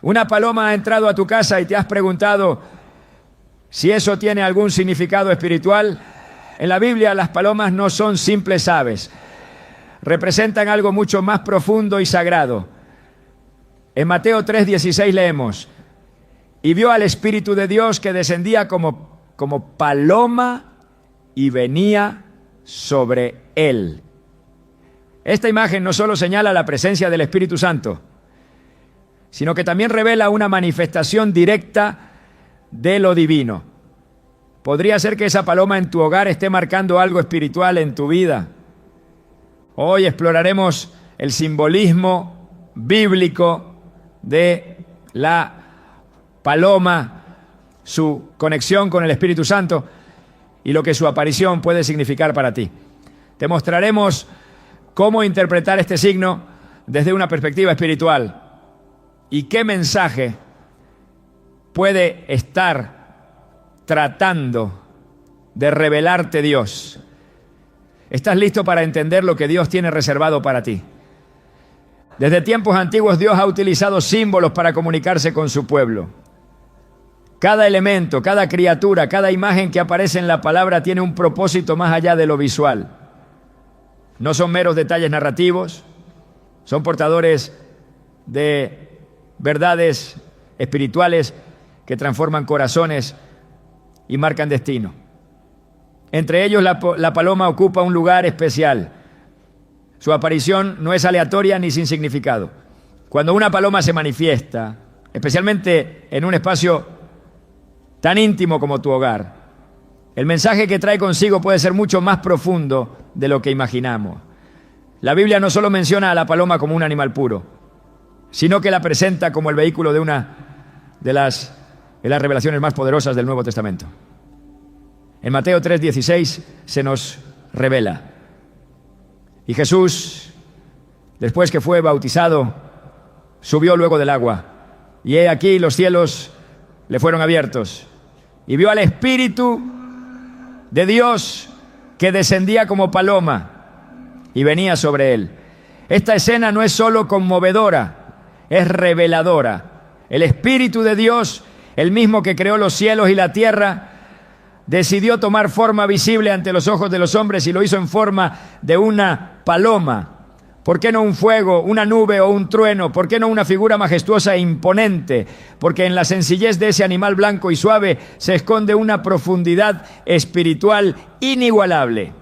Una paloma ha entrado a tu casa y te has preguntado si eso tiene algún significado espiritual. En la Biblia las palomas no son simples aves, representan algo mucho más profundo y sagrado. En Mateo 3:16 leemos: y vio al Espíritu de Dios que descendía como paloma y venía sobre él. Esta imagen no solo señala la presencia del Espíritu Santo, sino que también revela una manifestación directa de lo divino. Podría ser que esa paloma en tu hogar esté marcando algo espiritual en tu vida. Hoy exploraremos el simbolismo bíblico de la paloma, su conexión con el Espíritu Santo y lo que su aparición puede significar para ti. Te mostraremos cómo interpretar este signo desde una perspectiva espiritual y qué mensaje puede estar tratando de revelarte Dios. ¿Estás listo para entender lo que Dios tiene reservado para ti? Desde tiempos antiguos Dios ha utilizado símbolos para comunicarse con su pueblo. Cada elemento, cada criatura, cada imagen que aparece en la palabra tiene un propósito más allá de lo visual. No son meros detalles narrativos, son portadores de verdades espirituales que transforman corazones y marcan destino. Entre ellos la paloma ocupa un lugar especial. Su aparición no es aleatoria ni sin significado. Cuando una paloma se manifiesta, especialmente en un espacio tan íntimo como tu hogar, el mensaje que trae consigo puede ser mucho más profundo de lo que imaginamos. La Biblia no solo menciona a la paloma como un animal puro, sino que la presenta como el vehículo de una de las revelaciones más poderosas del Nuevo Testamento. En Mateo 3:16 se nos revela: y Jesús, después que fue bautizado, subió luego del agua, y he aquí los cielos le fueron abiertos, y vio al Espíritu de Dios que descendía como paloma y venía sobre él. Esta escena no es solo conmovedora, es reveladora. El Espíritu de Dios, el mismo que creó los cielos y la tierra, decidió tomar forma visible ante los ojos de los hombres y lo hizo en forma de una paloma. ¿Por qué no un fuego, una nube o un trueno? ¿Por qué no una figura majestuosa e imponente? Porque en la sencillez de ese animal blanco y suave se esconde una profundidad espiritual inigualable.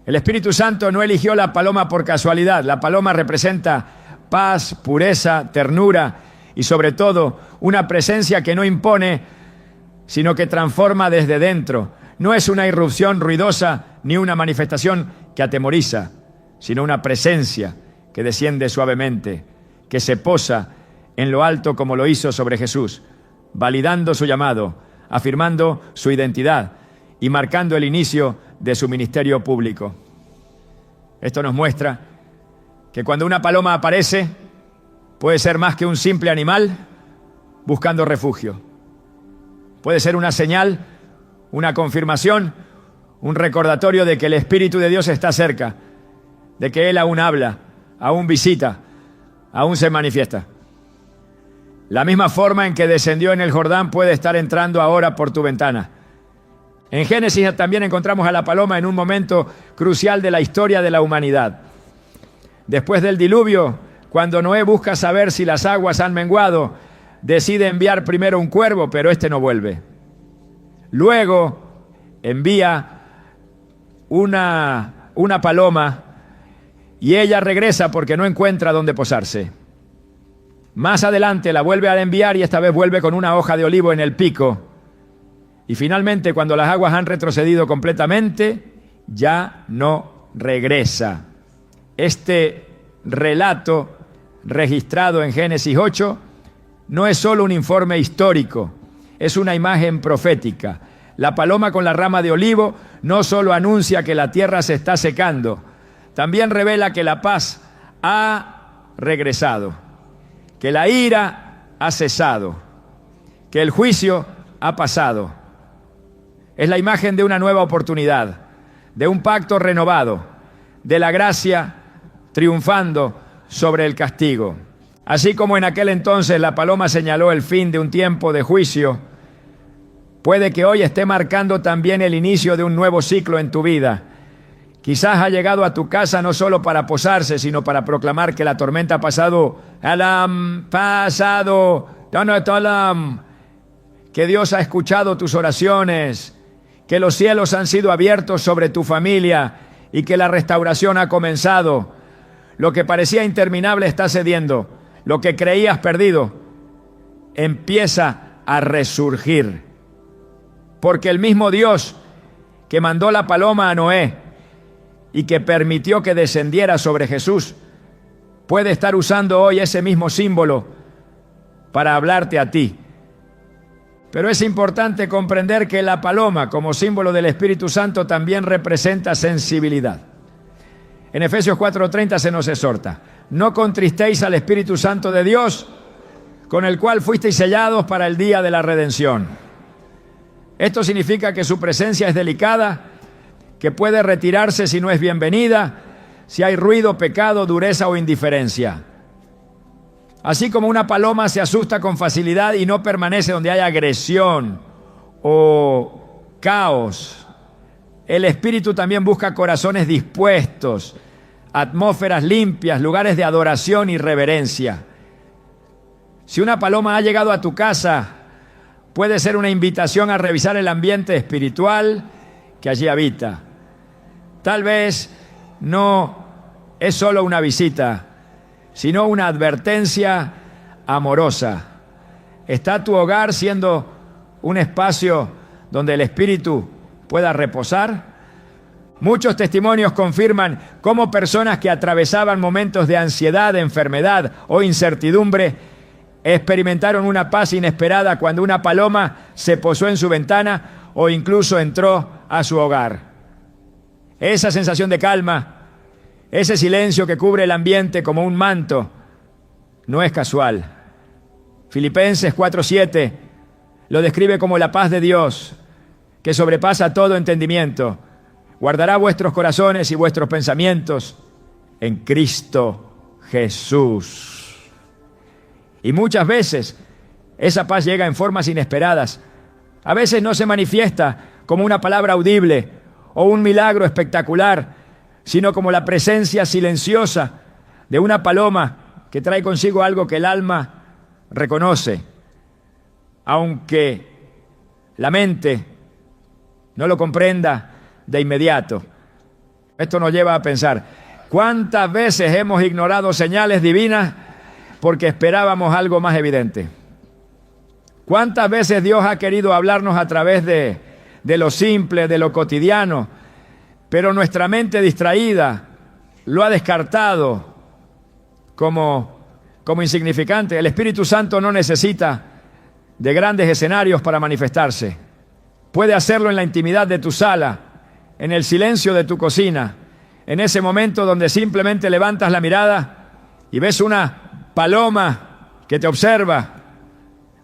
El Espíritu Santo no eligió la paloma por casualidad. La paloma representa paz, pureza, ternura y sobre todo una presencia que no impone, sino que transforma desde dentro. No es una irrupción ruidosa ni una manifestación que atemoriza, sino una presencia que desciende suavemente, que se posa en lo alto como lo hizo sobre Jesús, validando su llamado, afirmando su identidad y marcando el inicio de su ministerio público. Esto nos muestra que cuando una paloma aparece, puede ser más que un simple animal buscando refugio. Puede ser una señal, una confirmación, un recordatorio de que el Espíritu de Dios está cerca, de que Él aún habla, aún visita, aún se manifiesta. La misma forma en que descendió en el Jordán puede estar entrando ahora por tu ventana. En Génesis también encontramos a la paloma en un momento crucial de la historia de la humanidad. Después del diluvio, cuando Noé busca saber si las aguas han menguado, decide enviar primero un cuervo, pero este no vuelve. Luego envía una paloma y ella regresa porque no encuentra dónde posarse. Más adelante la vuelve a enviar y esta vez vuelve con una hoja de olivo en el pico. Y finalmente, cuando las aguas han retrocedido completamente, ya no regresa. Este relato registrado en Génesis 8 no es solo un informe histórico, es una imagen profética. La paloma con la rama de olivo no solo anuncia que la tierra se está secando, también revela que la paz ha regresado, que la ira ha cesado, que el juicio ha pasado. Es la imagen de una nueva oportunidad, de un pacto renovado, de la gracia triunfando sobre el castigo. Así como en aquel entonces la paloma señaló el fin de un tiempo de juicio, puede que hoy esté marcando también el inicio de un nuevo ciclo en tu vida. Quizás ha llegado a tu casa no solo para posarse, sino para proclamar que la tormenta ha pasado. Que Dios ha escuchado tus oraciones, que los cielos han sido abiertos sobre tu familia y que la restauración ha comenzado. Lo que parecía interminable está cediendo. Lo que creías perdido empieza a resurgir. Porque el mismo Dios que mandó la paloma a Noé y que permitió que descendiera sobre Jesús, puede estar usando hoy ese mismo símbolo para hablarte a ti. Pero es importante comprender que la paloma, como símbolo del Espíritu Santo, también representa sensibilidad. En Efesios 4:30 se nos exhorta: no contristéis al Espíritu Santo de Dios, con el cual fuisteis sellados para el día de la redención. Esto significa que su presencia es delicada, que puede retirarse si no es bienvenida, si hay ruido, pecado, dureza o indiferencia. Así como una paloma se asusta con facilidad y no permanece donde hay agresión o caos, el Espíritu también busca corazones dispuestos, atmósferas limpias, lugares de adoración y reverencia. Si una paloma ha llegado a tu casa, puede ser una invitación a revisar el ambiente espiritual que allí habita. Tal vez no es solo una visita, sino una advertencia amorosa. ¿Está tu hogar siendo un espacio donde el Espíritu pueda reposar? Muchos testimonios confirman cómo personas que atravesaban momentos de ansiedad, enfermedad o incertidumbre experimentaron una paz inesperada cuando una paloma se posó en su ventana o incluso entró a su hogar. Esa sensación de calma, ese silencio que cubre el ambiente como un manto, no es casual. Filipenses 4:7 lo describe como la paz de Dios, que sobrepasa todo entendimiento. Guardará vuestros corazones y vuestros pensamientos en Cristo Jesús. Y muchas veces esa paz llega en formas inesperadas. A veces no se manifiesta como una palabra audible o un milagro espectacular, sino como la presencia silenciosa de una paloma que trae consigo algo que el alma reconoce, aunque la mente no lo comprenda de inmediato. Esto nos lleva a pensar, ¿cuántas veces hemos ignorado señales divinas porque esperábamos algo más evidente? ¿Cuántas veces Dios ha querido hablarnos a través de lo simple, de lo cotidiano, pero nuestra mente distraída lo ha descartado como insignificante? El Espíritu Santo no necesita de grandes escenarios para manifestarse. Puede hacerlo en la intimidad de tu sala, en el silencio de tu cocina, en ese momento donde simplemente levantas la mirada y ves una paloma que te observa.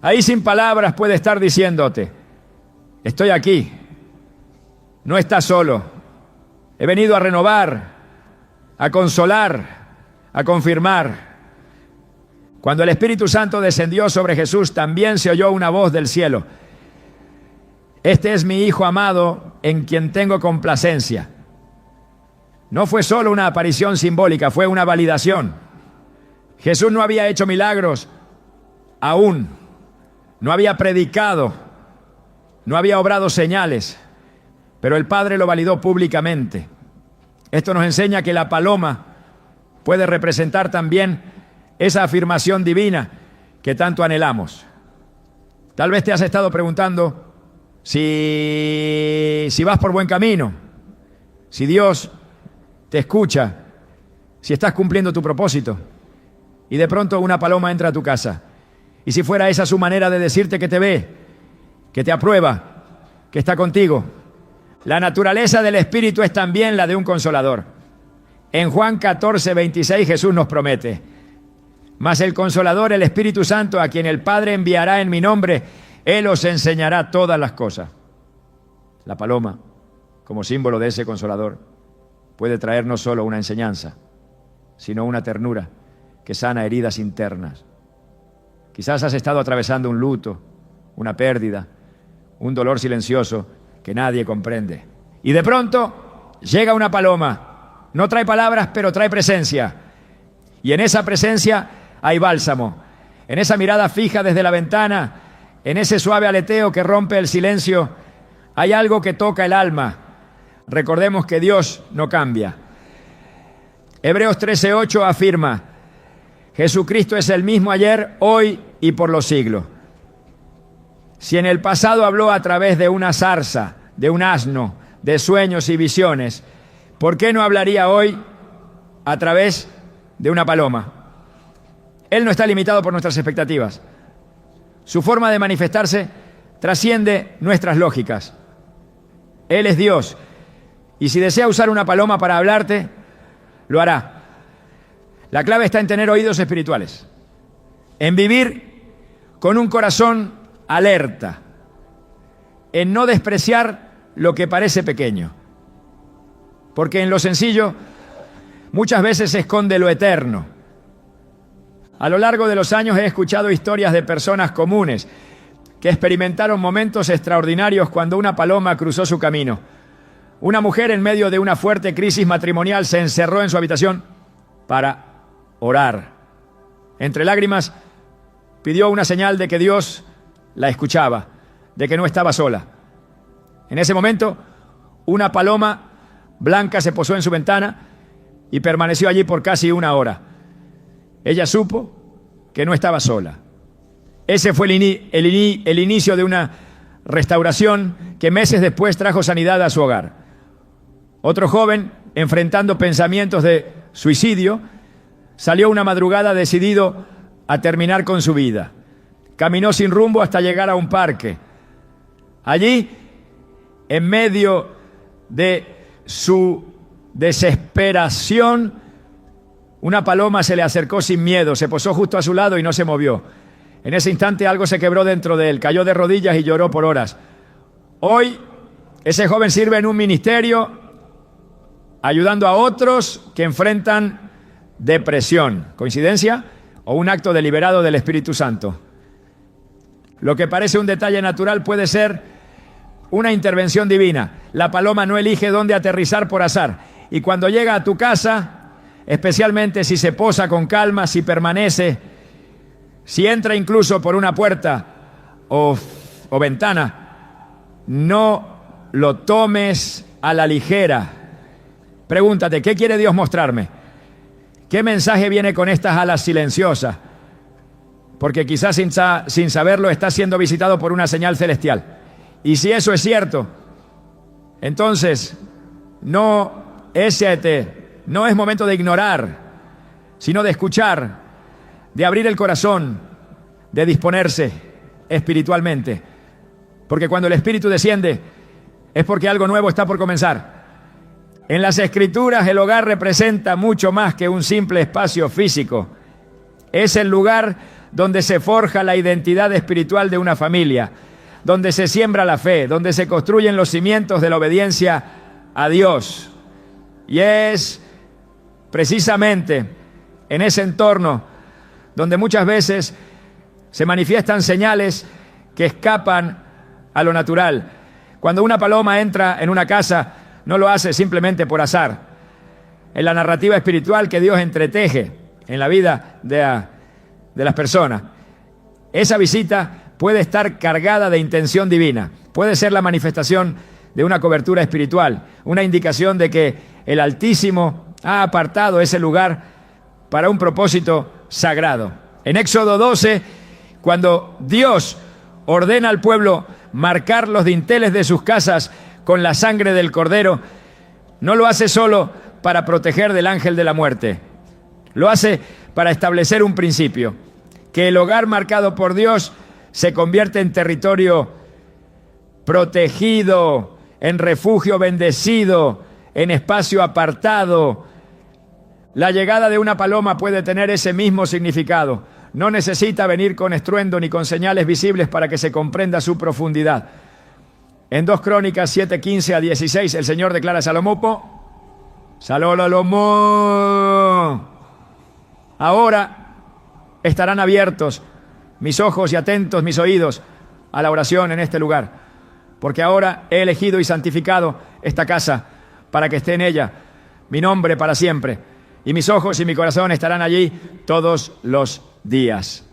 Ahí sin palabras puede estar diciéndote: estoy aquí, no estás solo, he venido a renovar, a consolar, a confirmar. Cuando el Espíritu Santo descendió sobre Jesús, también se oyó una voz del cielo: este es mi Hijo amado, en quien tengo complacencia. No fue solo una aparición simbólica, fue una validación. Jesús no había hecho milagros aún, no había predicado, no había obrado señales, pero el Padre lo validó públicamente. Esto nos enseña que la paloma puede representar también esa afirmación divina que tanto anhelamos. Tal vez te has estado preguntando si vas por buen camino, si Dios te escucha, si estás cumpliendo tu propósito. Y de pronto una paloma entra a tu casa. Y si fuera esa su manera de decirte que te ve, que te aprueba, que está contigo. La naturaleza del Espíritu es también la de un consolador. En Juan 14:26 Jesús nos promete: mas el Consolador, el Espíritu Santo, a quien el Padre enviará en mi nombre, Él os enseñará todas las cosas. La paloma, como símbolo de ese Consolador, puede traer no solo una enseñanza, sino una ternura que sana heridas internas. Quizás has estado atravesando un luto, una pérdida, un dolor silencioso que nadie comprende. Y de pronto llega una paloma. No trae palabras, pero trae presencia. Y en esa presencia hay bálsamo. En esa mirada fija desde la ventana, en ese suave aleteo que rompe el silencio, hay algo que toca el alma. Recordemos que Dios no cambia. Hebreos 13:8 afirma: Jesucristo es el mismo ayer, hoy y por los siglos. Si en el pasado habló a través de una zarza, de un asno, de sueños y visiones, ¿por qué no hablaría hoy a través de una paloma? Él no está limitado por nuestras expectativas. Su forma de manifestarse trasciende nuestras lógicas. Él es Dios, y si desea usar una paloma para hablarte, lo hará. La clave está en tener oídos espirituales, en vivir con un corazón alerta, en no despreciar lo que parece pequeño, porque en lo sencillo muchas veces se esconde lo eterno. A lo largo de los años he escuchado historias de personas comunes que experimentaron momentos extraordinarios cuando una paloma cruzó su camino. Una mujer en medio de una fuerte crisis matrimonial se encerró en su habitación para orar. Entre lágrimas pidió una señal de que Dios la escuchaba, de que no estaba sola. En ese momento, una paloma blanca se posó en su ventana y permaneció allí por casi una hora. Ella supo que no estaba sola. Ese fue el inicio de una restauración que meses después trajo sanidad a su hogar. Otro joven, enfrentando pensamientos de suicidio, salió una madrugada decidido a terminar con su vida. Caminó sin rumbo hasta llegar a un parque. Allí, en medio de su desesperación, una paloma se le acercó sin miedo, se posó justo a su lado y no se movió. En ese instante algo se quebró dentro de él, cayó de rodillas y lloró por horas. Hoy, ese joven sirve en un ministerio ayudando a otros que enfrentan depresión. ¿Coincidencia o un acto deliberado del Espíritu Santo? Lo que parece un detalle natural puede ser una intervención divina. La paloma no elige dónde aterrizar por azar. Y cuando llega a tu casa, especialmente si se posa con calma, si permanece, si entra incluso por una puerta o ventana, no lo tomes a la ligera. Pregúntate, ¿qué quiere Dios mostrarme? ¿Qué mensaje viene con estas alas silenciosas? Porque quizás sin saberlo está siendo visitado por una señal celestial. Y si eso es cierto, entonces no es momento de ignorar, sino de escuchar, de abrir el corazón, de disponerse espiritualmente. Porque cuando el Espíritu desciende, es porque algo nuevo está por comenzar. En las Escrituras, el hogar representa mucho más que un simple espacio físico. Es el lugar donde se forja la identidad espiritual de una familia, donde se siembra la fe, donde se construyen los cimientos de la obediencia a Dios. Y es precisamente en ese entorno donde muchas veces se manifiestan señales que escapan a lo natural. Cuando una paloma entra en una casa, no lo hace simplemente por azar. En la narrativa espiritual que Dios entreteje en la vida de las personas, esa visita puede estar cargada de intención divina. Puede ser la manifestación de una cobertura espiritual, una indicación de que el Altísimo ha apartado ese lugar para un propósito sagrado. En Éxodo 12, cuando Dios ordena al pueblo marcar los dinteles de sus casas con la sangre del Cordero, no lo hace solo para proteger del ángel de la muerte. Lo hace para establecer un principio, que el hogar marcado por Dios se convierte en territorio protegido, en refugio bendecido, en espacio apartado. La llegada de una paloma puede tener ese mismo significado. No necesita venir con estruendo ni con señales visibles para que se comprenda su profundidad. En 2 Crónicas 7, 15-16, el Señor declara a Salomón, Ahora estarán abiertos mis ojos y atentos mis oídos a la oración en este lugar, porque ahora he elegido y santificado esta casa para que esté en ella mi nombre para siempre, y mis ojos y mi corazón estarán allí todos los días.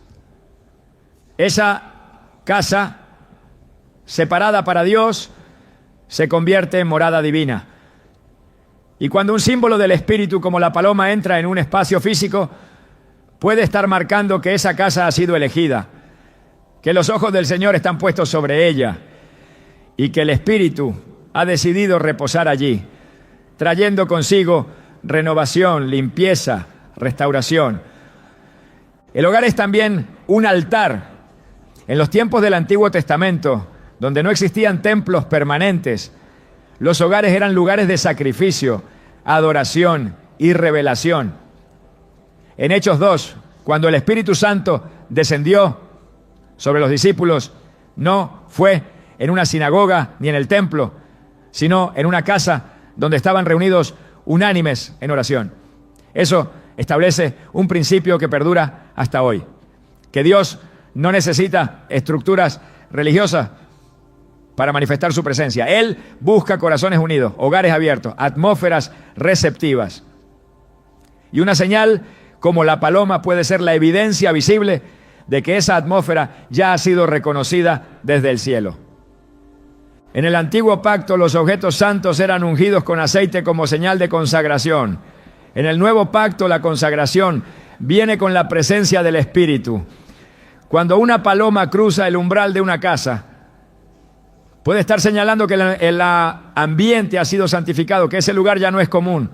Esa casa separada para Dios se convierte en morada divina. Y cuando un símbolo del Espíritu como la paloma entra en un espacio físico, puede estar marcando que esa casa ha sido elegida, que los ojos del Señor están puestos sobre ella y que el Espíritu ha decidido reposar allí, trayendo consigo renovación, limpieza, restauración. El hogar es también un altar. En los tiempos del Antiguo Testamento, donde no existían templos permanentes, los hogares eran lugares de sacrificio, adoración y revelación. En Hechos 2, cuando el Espíritu Santo descendió sobre los discípulos, no fue en una sinagoga ni en el templo, sino en una casa donde estaban reunidos unánimes en oración. Eso establece un principio que perdura hasta hoy, que Dios no necesita estructuras religiosas para manifestar su presencia. Él busca corazones unidos, hogares abiertos, atmósferas receptivas. Y una señal como la paloma puede ser la evidencia visible de que esa atmósfera ya ha sido reconocida desde el cielo. En el antiguo pacto los objetos santos eran ungidos con aceite como señal de consagración. En el nuevo pacto la consagración viene con la presencia del Espíritu. Cuando una paloma cruza el umbral de una casa, puede estar señalando que el ambiente ha sido santificado, que ese lugar ya no es común,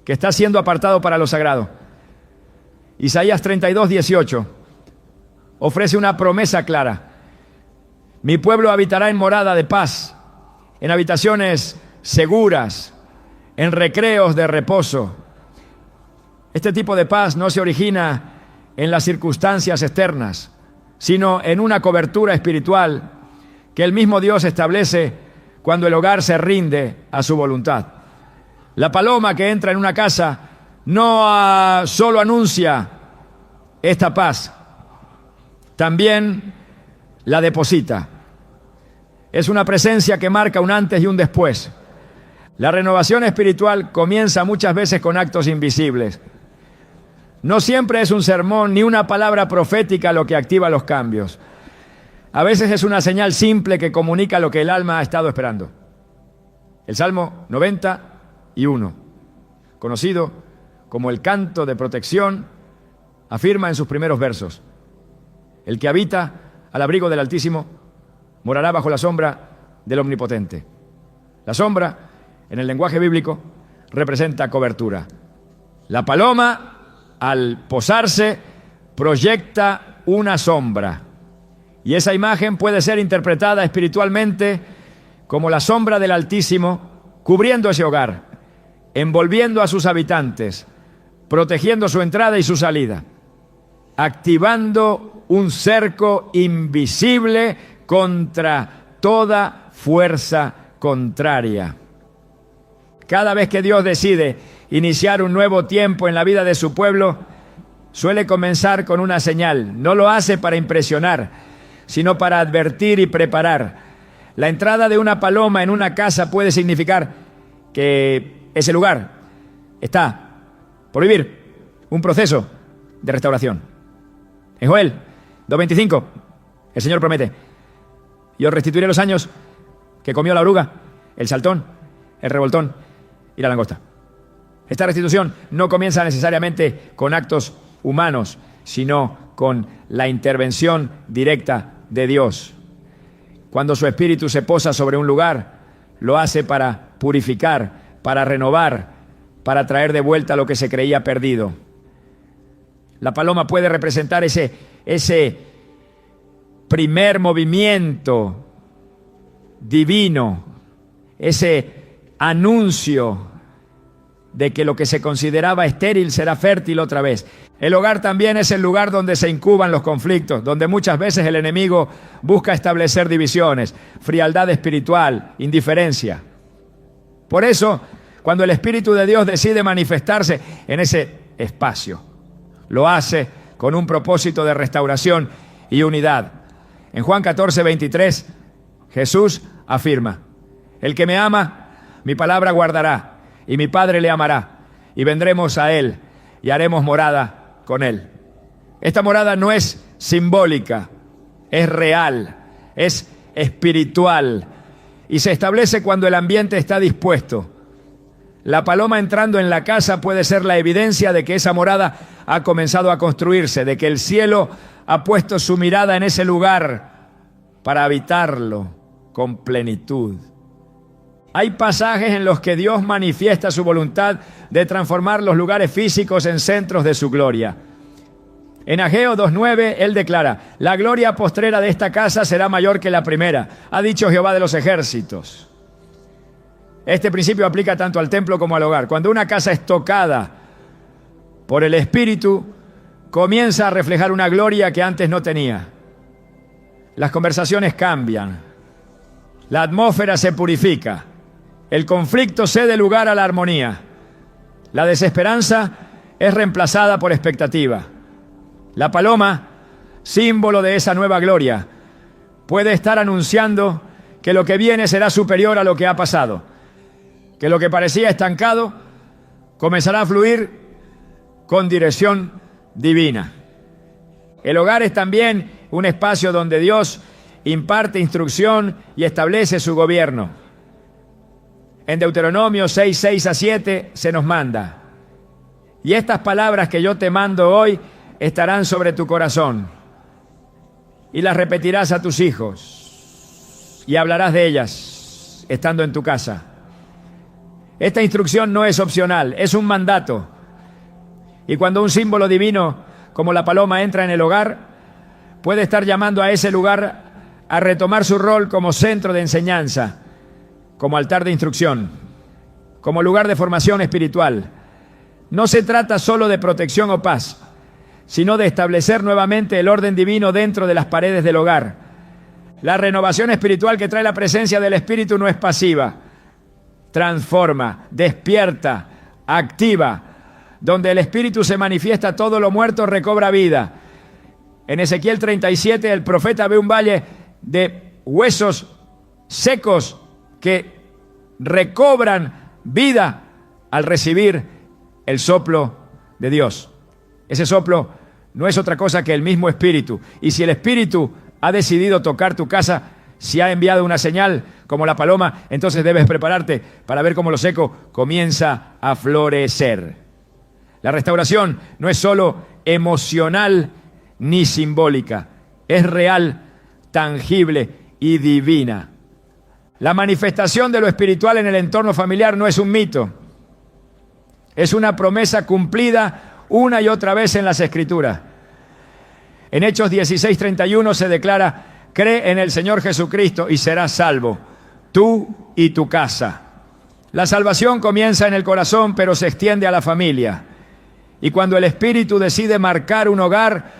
que está siendo apartado para lo sagrado. Isaías 32:18 ofrece una promesa clara. Mi pueblo habitará en morada de paz, en habitaciones seguras, en recreos de reposo. Este tipo de paz no se origina en las circunstancias externas, sino en una cobertura espiritual que el mismo Dios establece cuando el hogar se rinde a su voluntad. La paloma que entra en una casa no solo anuncia esta paz, también la deposita. Es una presencia que marca un antes y un después. La renovación espiritual comienza muchas veces con actos invisibles. No siempre es un sermón ni una palabra profética lo que activa los cambios. A veces es una señal simple que comunica lo que el alma ha estado esperando. El Salmo 91, conocido como el canto de protección, afirma en sus primeros versos: el que habita al abrigo del Altísimo morará bajo la sombra del Omnipotente. La sombra, en el lenguaje bíblico, representa cobertura. La paloma, al posarse, proyecta una sombra. Y esa imagen puede ser interpretada espiritualmente como la sombra del Altísimo cubriendo ese hogar, envolviendo a sus habitantes, protegiendo su entrada y su salida, activando un cerco invisible contra toda fuerza contraria. Cada vez que Dios decide iniciar un nuevo tiempo en la vida de su pueblo, suele comenzar con una señal. No lo hace para impresionar, sino para advertir y preparar. La entrada de una paloma en una casa puede significar que ese lugar está por vivir un proceso de restauración. En Joel 2:25, el Señor promete: y os restituiré los años que comió la oruga, el saltón, el revoltón y la langosta. Esta restitución no comienza necesariamente con actos humanos, sino con la intervención directa de Dios. Cuando su Espíritu se posa sobre un lugar, lo hace para purificar, para renovar, para traer de vuelta lo que se creía perdido. La paloma puede representar ese primer movimiento divino, ese anuncio de que lo que se consideraba estéril será fértil otra vez. El hogar también es el lugar donde se incuban los conflictos, donde muchas veces el enemigo busca establecer divisiones, frialdad espiritual, indiferencia. Por eso, cuando el Espíritu de Dios decide manifestarse en ese espacio, Lo hace con un propósito de restauración y unidad. En Juan 14:23, Jesús afirma: el que me ama, mi palabra guardará, y mi Padre le amará, y vendremos a él, y haremos morada con él. Esta morada no es simbólica, es real, es espiritual, y se establece cuando el ambiente está dispuesto. La paloma entrando en la casa puede ser la evidencia de que esa morada ha comenzado a construirse, de que el cielo ha puesto su mirada en ese lugar para habitarlo con plenitud. Hay pasajes en los que Dios manifiesta su voluntad de transformar los lugares físicos en centros de su gloria. En Ageo 2:9, Él declara: la gloria postrera de esta casa será mayor que la primera, ha dicho Jehová de los ejércitos. Este principio aplica tanto al templo como al hogar. Cuando una casa es tocada por el Espíritu, comienza a reflejar una gloria que antes no tenía. Las conversaciones cambian, la atmósfera se purifica, el conflicto cede lugar a la armonía, la desesperanza es reemplazada por expectativa. La paloma, símbolo de esa nueva gloria, puede estar anunciando que lo que viene será superior a lo que ha pasado, que lo que parecía estancado comenzará a fluir con dirección divina. El hogar es también un espacio donde Dios imparte instrucción y establece su gobierno. En Deuteronomio 6:6-7 se nos manda: y estas palabras que yo te mando hoy estarán sobre tu corazón, y las repetirás a tus hijos, y hablarás de ellas estando en tu casa. Esta instrucción no es opcional, es un mandato. Y cuando un símbolo divino como la paloma entra en el hogar, puede estar llamando a ese lugar a retomar su rol como centro de enseñanza, como altar de instrucción, como lugar de formación espiritual. No se trata solo de protección o paz, sino de establecer nuevamente el orden divino dentro de las paredes del hogar. La renovación espiritual que trae la presencia del Espíritu no es pasiva, transforma, despierta, activa. Donde el Espíritu se manifiesta, todo lo muerto recobra vida. En Ezequiel 37, el profeta ve un valle de huesos secos que recobran vida al recibir el soplo de Dios. Ese soplo no es otra cosa que el mismo Espíritu. Y si el Espíritu ha decidido tocar tu casa, si ha enviado una señal como la paloma, entonces debes prepararte para ver cómo lo seco comienza a florecer. La restauración no es solo emocional ni simbólica, es real, tangible y divina. La manifestación de lo espiritual en el entorno familiar no es un mito, es una promesa cumplida una y otra vez en las Escrituras. En Hechos 16:31 se declara: cree en el Señor Jesucristo y serás salvo, tú y tu casa. La salvación comienza en el corazón, pero se extiende a la familia. Y cuando el Espíritu decide marcar un hogar,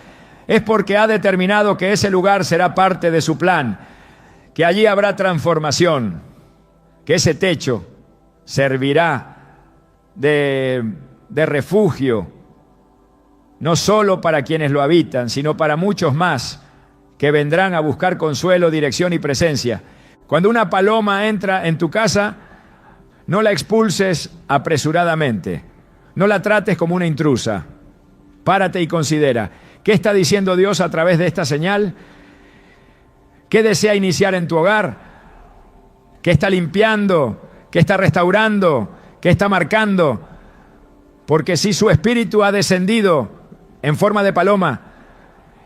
es porque ha determinado que ese lugar será parte de su plan, que allí habrá transformación, que ese techo servirá de refugio, no solo para quienes lo habitan, sino para muchos más que vendrán a buscar consuelo, dirección y presencia. Cuando una paloma entra en tu casa, no la expulses apresuradamente. No la trates como una intrusa. Párate y considera: ¿qué está diciendo Dios a través de esta señal? ¿Qué desea iniciar en tu hogar? ¿Qué está limpiando? ¿Qué está restaurando? ¿Qué está marcando? Porque si su espíritu ha descendido en forma de paloma,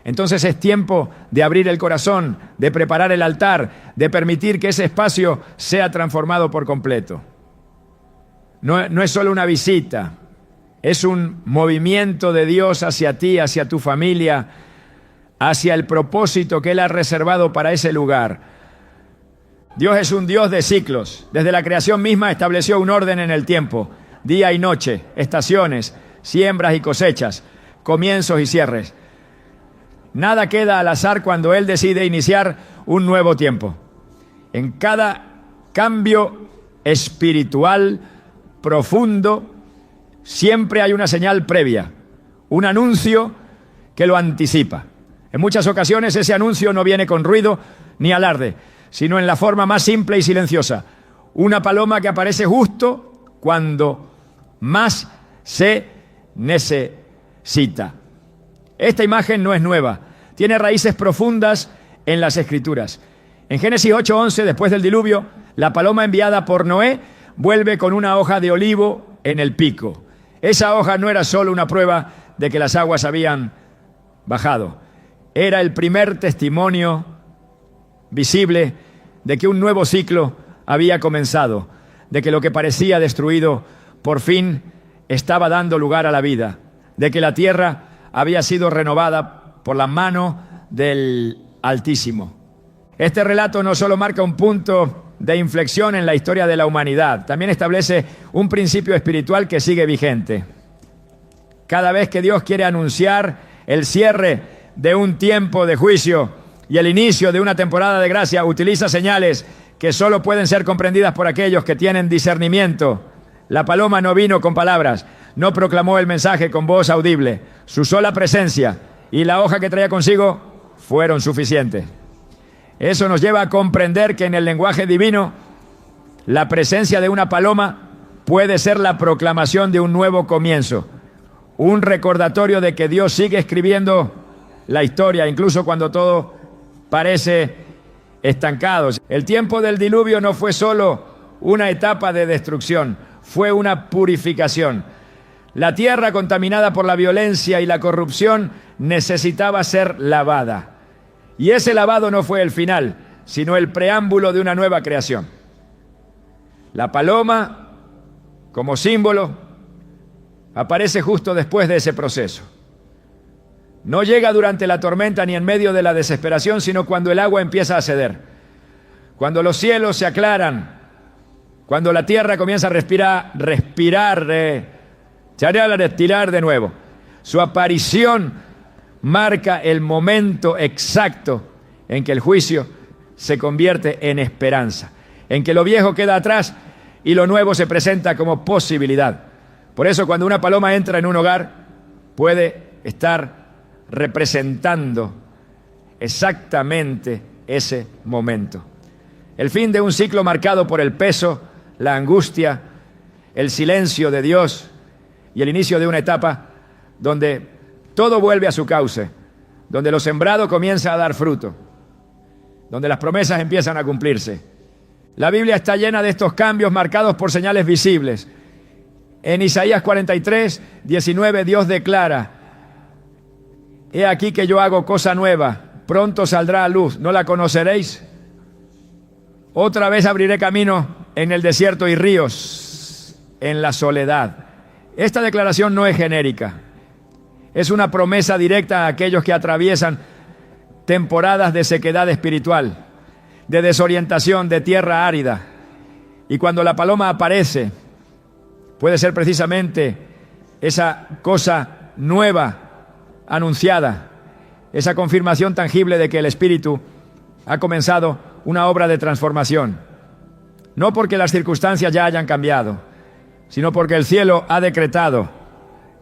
entonces es tiempo de abrir el corazón, de preparar el altar, de permitir que ese espacio sea transformado por completo. No es solo una visita, es un movimiento de Dios hacia ti, hacia tu familia, hacia el propósito que Él ha reservado para ese lugar. Dios es un Dios de ciclos. Desde la creación misma estableció un orden en el tiempo: día y noche, estaciones, siembras y cosechas, comienzos y cierres. Nada queda al azar cuando Él decide iniciar un nuevo tiempo. En cada cambio espiritual profundo, siempre hay una señal previa, un anuncio que lo anticipa. En muchas ocasiones ese anuncio no viene con ruido ni alarde, sino en la forma más simple y silenciosa. Una paloma que aparece justo cuando más se necesita. Esta imagen no es nueva, tiene raíces profundas en las Escrituras. En Génesis 8:11, después del diluvio, la paloma enviada por Noé vuelve con una hoja de olivo en el pico. Esa hoja no era solo una prueba de que las aguas habían bajado, era el primer testimonio visible de que un nuevo ciclo había comenzado, de que lo que parecía destruido por fin estaba dando lugar a la vida, de que la tierra había sido renovada por la mano del Altísimo. Este relato no solo marca un punto de inflexión en la historia de la humanidad, también establece un principio espiritual que sigue vigente. Cada vez que Dios quiere anunciar el cierre de un tiempo de juicio y el inicio de una temporada de gracia, utiliza señales que solo pueden ser comprendidas por aquellos que tienen discernimiento. La paloma no vino con palabras, no proclamó el mensaje con voz audible. Su sola presencia y la hoja que traía consigo fueron suficientes. Eso nos lleva a comprender que en el lenguaje divino, la presencia de una paloma puede ser la proclamación de un nuevo comienzo, un recordatorio de que Dios sigue escribiendo la historia, incluso cuando todo parece estancado. El tiempo del diluvio no fue solo una etapa de destrucción, fue una purificación. La tierra contaminada por la violencia y la corrupción necesitaba ser lavada. Y ese lavado no fue el final, sino el preámbulo de una nueva creación. La paloma, como símbolo, aparece justo después de ese proceso. No llega durante la tormenta ni en medio de la desesperación, sino cuando el agua empieza a ceder, cuando los cielos se aclaran, cuando la tierra comienza a respirar de nuevo. Su aparición marca el momento exacto en que el juicio se convierte en esperanza, en que lo viejo queda atrás y lo nuevo se presenta como posibilidad. Por eso, cuando una paloma entra en un hogar, puede estar representando exactamente ese momento. El fin de un ciclo marcado por el peso, la angustia, el silencio de Dios y el inicio de una etapa donde todo vuelve a su cauce, donde lo sembrado comienza a dar fruto, donde las promesas empiezan a cumplirse. La Biblia está llena de estos cambios marcados por señales visibles. En Isaías 43:19, Dios declara: he aquí que yo hago cosa nueva, pronto saldrá a luz, ¿no la conoceréis? Otra vez abriré camino en el desierto y ríos en la soledad. Esta declaración no es genérica. Es una promesa directa a aquellos que atraviesan temporadas de sequedad espiritual, de desorientación, de tierra árida. Y cuando la paloma aparece, puede ser precisamente esa cosa nueva anunciada, esa confirmación tangible de que el Espíritu ha comenzado una obra de transformación. No porque las circunstancias ya hayan cambiado, sino porque el cielo ha decretado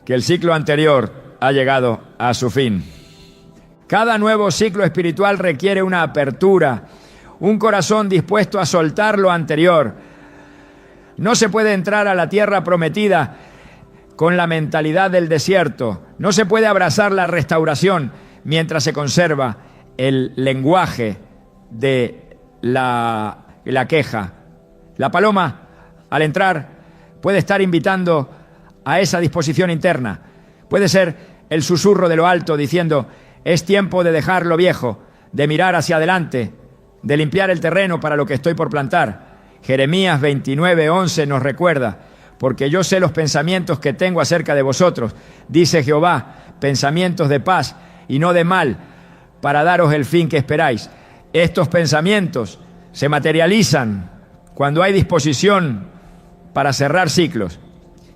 que el ciclo anterior ha llegado a su fin. Cada nuevo ciclo espiritual requiere una apertura, un corazón dispuesto a soltar lo anterior. No se puede entrar a la tierra prometida con la mentalidad del desierto. No se puede abrazar la restauración mientras se conserva el lenguaje de la queja. La paloma, al entrar, puede estar invitando a esa disposición interna. Puede ser el susurro de lo alto diciendo: es tiempo de dejar lo viejo, de mirar hacia adelante, de limpiar el terreno para lo que estoy por plantar. Jeremías 29:11 nos recuerda: porque yo sé los pensamientos que tengo acerca de vosotros, dice Jehová, pensamientos de paz y no de mal, para daros el fin que esperáis. Estos pensamientos se materializan cuando hay disposición para cerrar ciclos.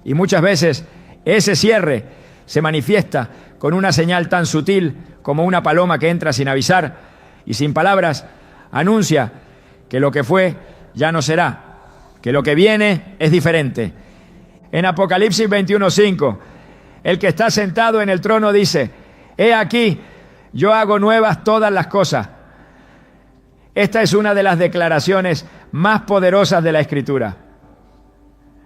Y muchas veces ese cierre se manifiesta con una señal tan sutil como una paloma que entra sin avisar y sin palabras anuncia que lo que fue ya no será, que lo que viene es diferente. En Apocalipsis 21:5, El que está sentado en el trono dice: he aquí, yo hago nuevas todas las cosas. Esta es una de las declaraciones más poderosas de la Escritura.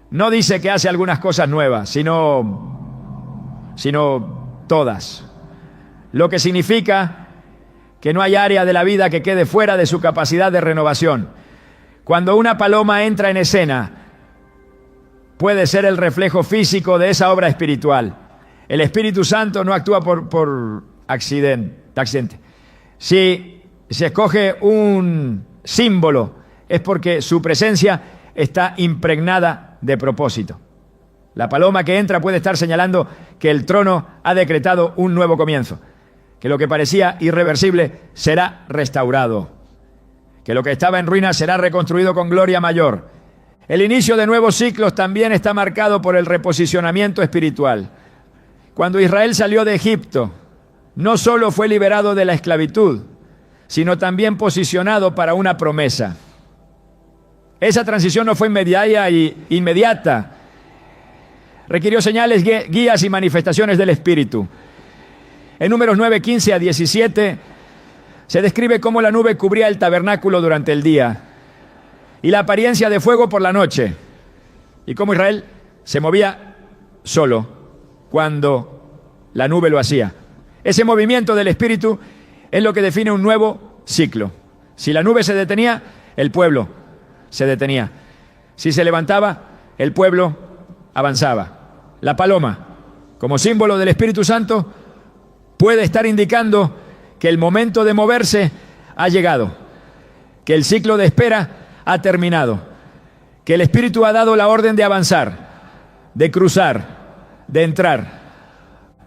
No dice que hace algunas cosas nuevas, sino todas. Lo que significa que no hay área de la vida que quede fuera de su capacidad de renovación. Cuando una paloma entra en escena, puede ser el reflejo físico de esa obra espiritual. El Espíritu Santo no actúa por accidente. Si se escoge un símbolo, es porque su presencia está impregnada de propósito. La paloma que entra puede estar señalando que el trono ha decretado un nuevo comienzo, que lo que parecía irreversible será restaurado, que lo que estaba en ruinas será reconstruido con gloria mayor. El inicio de nuevos ciclos también está marcado por el reposicionamiento espiritual. Cuando Israel salió de Egipto, no solo fue liberado de la esclavitud, sino también posicionado para una promesa. Esa transición no fue inmediata. Requirió señales, guías y manifestaciones del Espíritu. En Números 9, 15 a 17, se describe cómo la nube cubría el tabernáculo durante el día y la apariencia de fuego por la noche, y cómo Israel se movía solo cuando la nube lo hacía. Ese movimiento del Espíritu es lo que define un nuevo ciclo. Si la nube se detenía, el pueblo se detenía. Si se levantaba, el pueblo avanzaba. La paloma, como símbolo del Espíritu Santo, puede estar indicando que el momento de moverse ha llegado, que el ciclo de espera ha terminado, que el Espíritu ha dado la orden de avanzar, de cruzar, de entrar.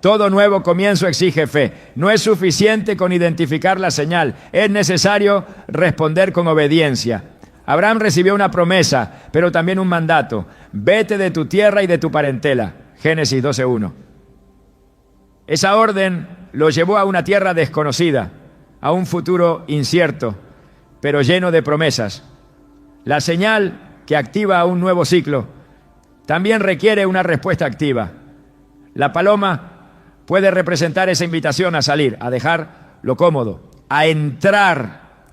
Todo nuevo comienzo exige fe. No es suficiente con identificar la señal, es necesario responder con obediencia. Abraham recibió una promesa, pero también un mandato: vete de tu tierra y de tu parentela. Génesis 12:1. Esa orden lo llevó a una tierra desconocida, a un futuro incierto, pero lleno de promesas. La señal que activa un nuevo ciclo también requiere una respuesta activa. La paloma puede representar esa invitación a salir, a dejar lo cómodo, a entrar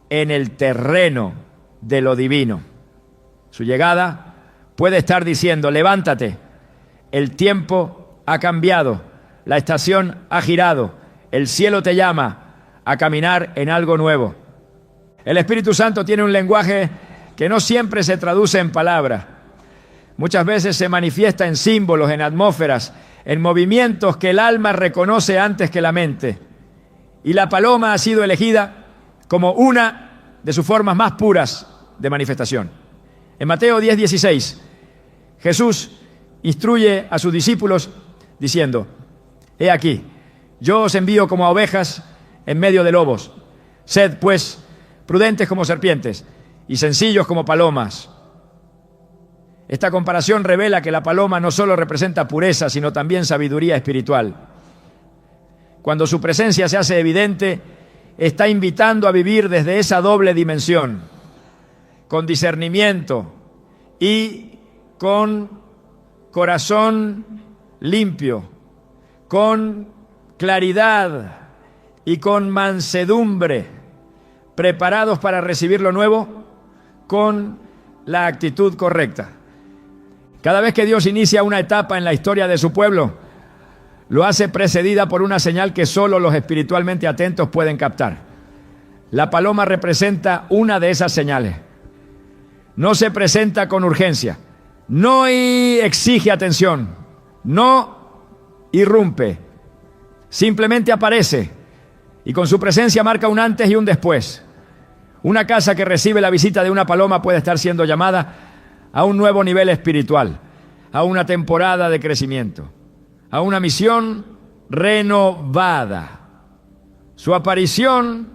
en el terreno de lo divino. Su llegada puede estar diciendo: levántate, el tiempo ha cambiado, la estación ha girado, el cielo te llama a caminar en algo nuevo. El Espíritu Santo tiene un lenguaje que no siempre se traduce en palabras. Muchas veces se manifiesta en símbolos, en atmósferas, en movimientos que el alma reconoce antes que la mente. Y la paloma ha sido elegida como una de sus formas más puras de manifestación. En Mateo 10:16, Jesús instruye a sus discípulos diciendo: he aquí, yo os envío como a ovejas en medio de lobos. Sed, pues, prudentes como serpientes y sencillos como palomas. Esta comparación revela que la paloma no solo representa pureza, sino también sabiduría espiritual. Cuando su presencia se hace evidente, está invitando a vivir desde esa doble dimensión, con discernimiento y con corazón limpio, con claridad y con mansedumbre, preparados para recibir lo nuevo con la actitud correcta. Cada vez que Dios inicia una etapa en la historia de su pueblo, lo hace precedida por una señal que solo los espiritualmente atentos pueden captar. La paloma representa una de esas señales. No se presenta con urgencia, no exige atención, no irrumpe, simplemente aparece y con su presencia marca un antes y un después. Una casa que recibe la visita de una paloma puede estar siendo llamada a un nuevo nivel espiritual, a una temporada de crecimiento, a una misión renovada. Su aparición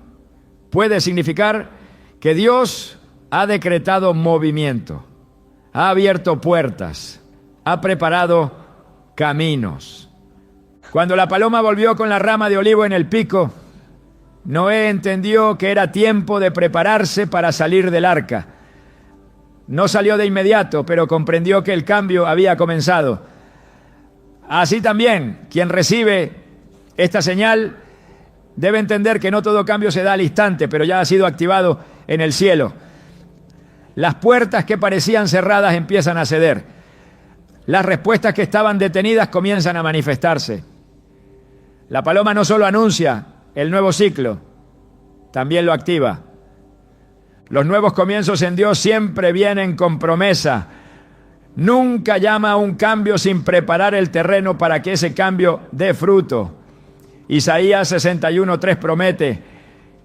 puede significar que Dios ha decretado movimiento, ha abierto puertas, ha preparado caminos. Cuando la paloma volvió con la rama de olivo en el pico, Noé entendió que era tiempo de prepararse para salir del arca. No salió de inmediato, pero comprendió que el cambio había comenzado. Así también, quien recibe esta señal debe entender que no todo cambio se da al instante, pero ya ha sido activado en el cielo. Las puertas que parecían cerradas empiezan a ceder. Las respuestas que estaban detenidas comienzan a manifestarse. La paloma no solo anuncia el nuevo ciclo, también lo activa. Los nuevos comienzos en Dios siempre vienen con promesa. Nunca llama a un cambio sin preparar el terreno para que ese cambio dé fruto. Isaías 61:3 promete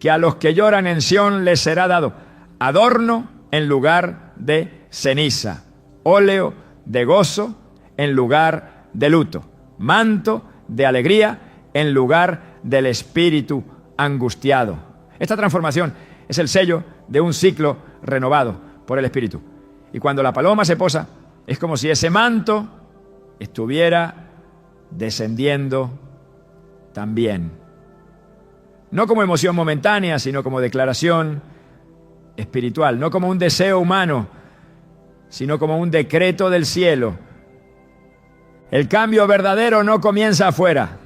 que a los que lloran en Sión les será dado adorno en lugar de ceniza, óleo de gozo en lugar de luto, manto de alegría en lugar del espíritu angustiado. Esta transformación es el sello de un ciclo renovado por el Espíritu. Y cuando la paloma se posa, es como si ese manto estuviera descendiendo también. No como emoción momentánea, sino como declaración espiritual. No como un deseo humano, sino como un decreto del cielo. El cambio verdadero no comienza afuera,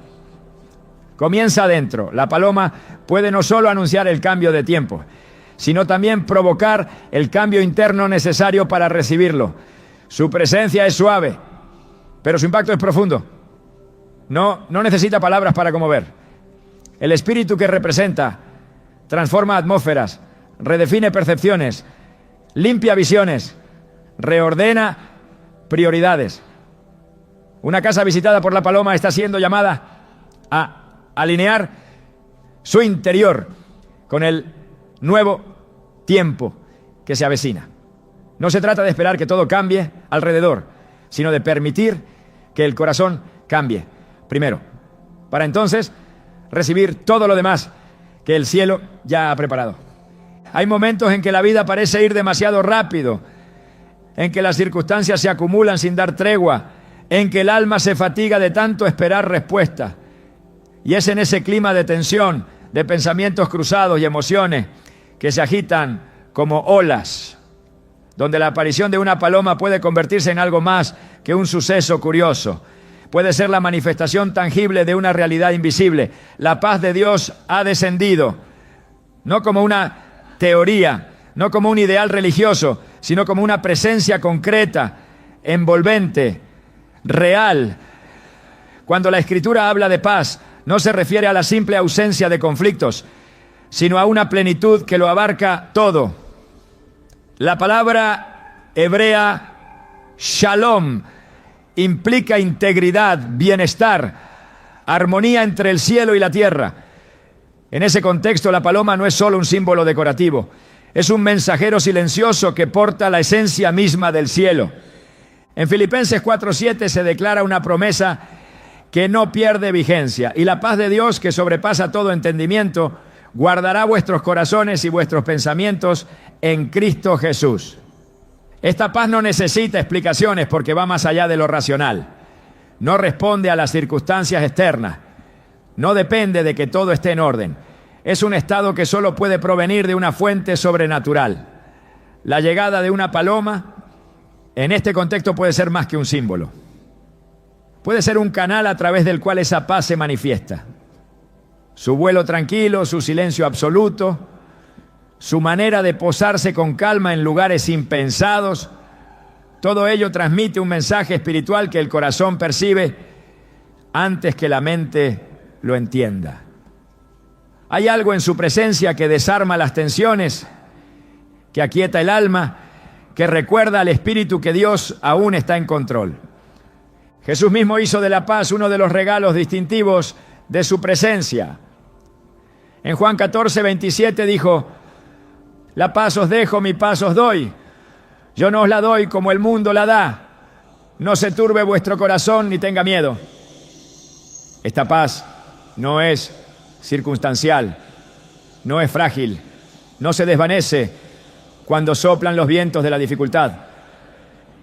comienza adentro. La paloma puede no solo anunciar el cambio de tiempo, sino también provocar el cambio interno necesario para recibirlo. Su presencia es suave, pero su impacto es profundo. No necesita palabras para conmover. El espíritu que representa transforma atmósferas, redefine percepciones, limpia visiones, reordena prioridades. Una casa visitada por la paloma está siendo llamada a alinear su interior con el nuevo tiempo que se avecina. No se trata de esperar que todo cambie alrededor, sino de permitir que el corazón cambie primero, para entonces recibir todo lo demás que el cielo ya ha preparado. Hay momentos en que la vida parece ir demasiado rápido, en que las circunstancias se acumulan sin dar tregua, en que el alma se fatiga de tanto esperar respuesta. Y es en ese clima de tensión, de pensamientos cruzados y emociones que se agitan como olas, donde la aparición de una paloma puede convertirse en algo más que un suceso curioso. Puede ser la manifestación tangible de una realidad invisible. La paz de Dios ha descendido, no como una teoría, no como un ideal religioso, sino como una presencia concreta, envolvente, real. Cuando la Escritura habla de paz, no se refiere a la simple ausencia de conflictos, sino a una plenitud que lo abarca todo. La palabra hebrea shalom implica integridad, bienestar, armonía entre el cielo y la tierra. En ese contexto, la paloma no es solo un símbolo decorativo, es un mensajero silencioso que porta la esencia misma del cielo. En Filipenses 4:7 se declara una promesa que no pierde vigencia. Y la paz de Dios, que sobrepasa todo entendimiento, guardará vuestros corazones y vuestros pensamientos en Cristo Jesús. Esta paz no necesita explicaciones porque va más allá de lo racional. No responde a las circunstancias externas. No depende de que todo esté en orden. Es un estado que solo puede provenir de una fuente sobrenatural. La llegada de una paloma, en este contexto, puede ser más que un símbolo. Puede ser un canal a través del cual esa paz se manifiesta. Su vuelo tranquilo, su silencio absoluto, su manera de posarse con calma en lugares impensados, todo ello transmite un mensaje espiritual que el corazón percibe antes que la mente lo entienda. Hay algo en su presencia que desarma las tensiones, que aquieta el alma, que recuerda al espíritu que Dios aún está en control. Jesús mismo hizo de la paz uno de los regalos distintivos de su presencia. En Juan 14:27 dijo: la paz os dejo, mi paz os doy. Yo no os la doy como el mundo la da. No se turbe vuestro corazón ni tenga miedo. Esta paz no es circunstancial, no es frágil, no se desvanece cuando soplan los vientos de la dificultad.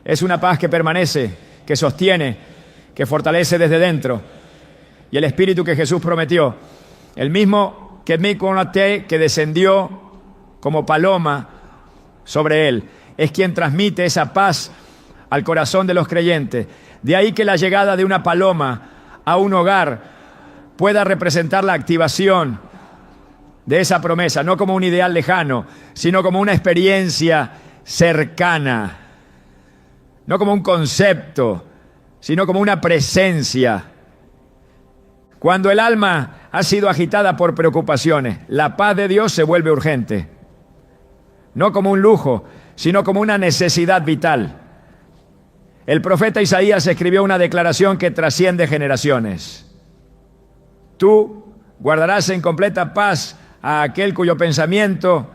Es una paz que permanece, que sostiene, que fortalece desde dentro. Y el Espíritu que Jesús prometió, el mismo que descendió como paloma sobre él, es quien transmite esa paz al corazón de los creyentes. De ahí que la llegada de una paloma a un hogar pueda representar la activación de esa promesa, no como un ideal lejano, sino como una experiencia cercana, no como un concepto, sino como una presencia. Cuando el alma ha sido agitada por preocupaciones, la paz de Dios se vuelve urgente, no como un lujo, sino como una necesidad vital. El profeta Isaías escribió una declaración que trasciende generaciones. Tú guardarás en completa paz a aquel cuyo pensamiento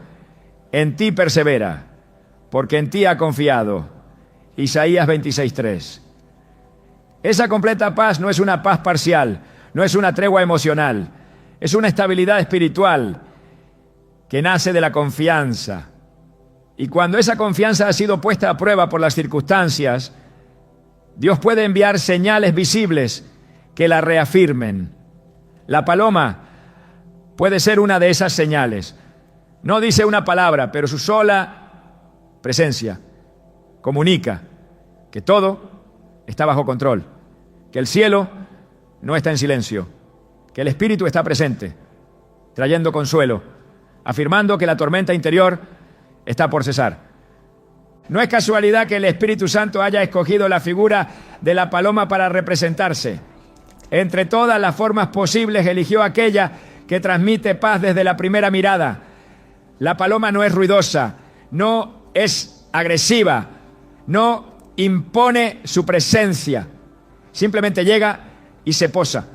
en ti persevera, porque en ti ha confiado. Isaías 26:3. Esa completa paz no es una paz parcial, no es una tregua emocional, es una estabilidad espiritual que nace de la confianza. Y cuando esa confianza ha sido puesta a prueba por las circunstancias, Dios puede enviar señales visibles que la reafirmen. La paloma puede ser una de esas señales. No dice una palabra, pero su sola presencia comunica que todo está bajo control, que el cielo no está en silencio, que el Espíritu está presente, trayendo consuelo, afirmando que la tormenta interior está por cesar. No es casualidad que el Espíritu Santo haya escogido la figura de la paloma para representarse. Entre todas las formas posibles, eligió aquella que transmite paz desde la primera mirada. La paloma no es ruidosa, no es agresiva, no impone su presencia. Simplemente llega y se posa.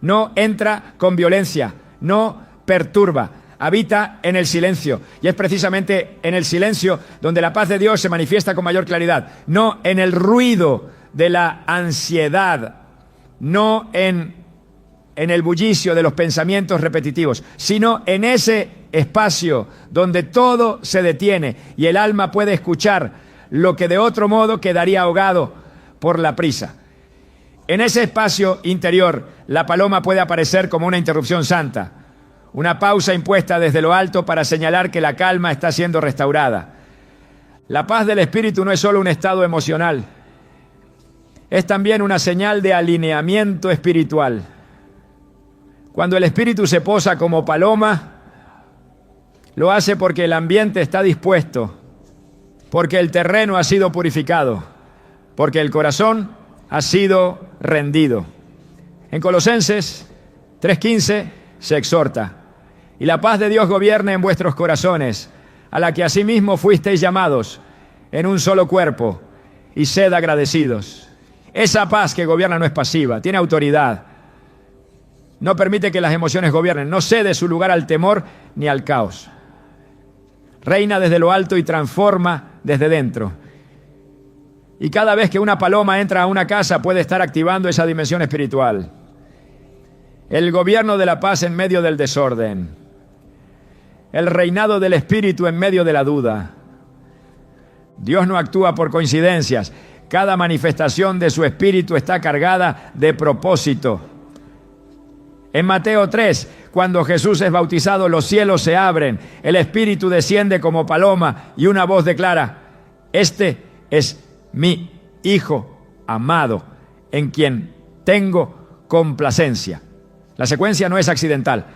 No entra con violencia, no perturba. Habita en el silencio. Y es precisamente en el silencio donde la paz de Dios se manifiesta con mayor claridad. No en el ruido de la ansiedad, no en el bullicio de los pensamientos repetitivos, sino en ese espacio donde todo se detiene y el alma puede escuchar lo que de otro modo quedaría ahogado por la prisa. En ese espacio interior, la paloma puede aparecer como una interrupción santa, una pausa impuesta desde lo alto para señalar que la calma está siendo restaurada. La paz del Espíritu no es solo un estado emocional, es también una señal de alineamiento espiritual. Cuando el Espíritu se posa como paloma, lo hace porque el ambiente está dispuesto, porque el terreno ha sido purificado, porque el corazón ha sido rendido. En Colosenses 3:15 se exhorta: y la paz de Dios gobierne en vuestros corazones, a la que asimismo fuisteis llamados en un solo cuerpo, y sed agradecidos. Esa paz que gobierna no es pasiva, tiene autoridad. No permite que las emociones gobiernen, no cede su lugar al temor ni al caos. Reina desde lo alto y transforma desde dentro. Y cada vez que una paloma entra a una casa puede estar activando esa dimensión espiritual. El gobierno de la paz en medio del desorden. El reinado del Espíritu en medio de la duda. Dios no actúa por coincidencias. Cada manifestación de su Espíritu está cargada de propósito. En Mateo 3, cuando Jesús es bautizado, los cielos se abren, el Espíritu desciende como paloma y una voz declara: este es mi Hijo amado, en quien tengo complacencia. La secuencia no es accidental.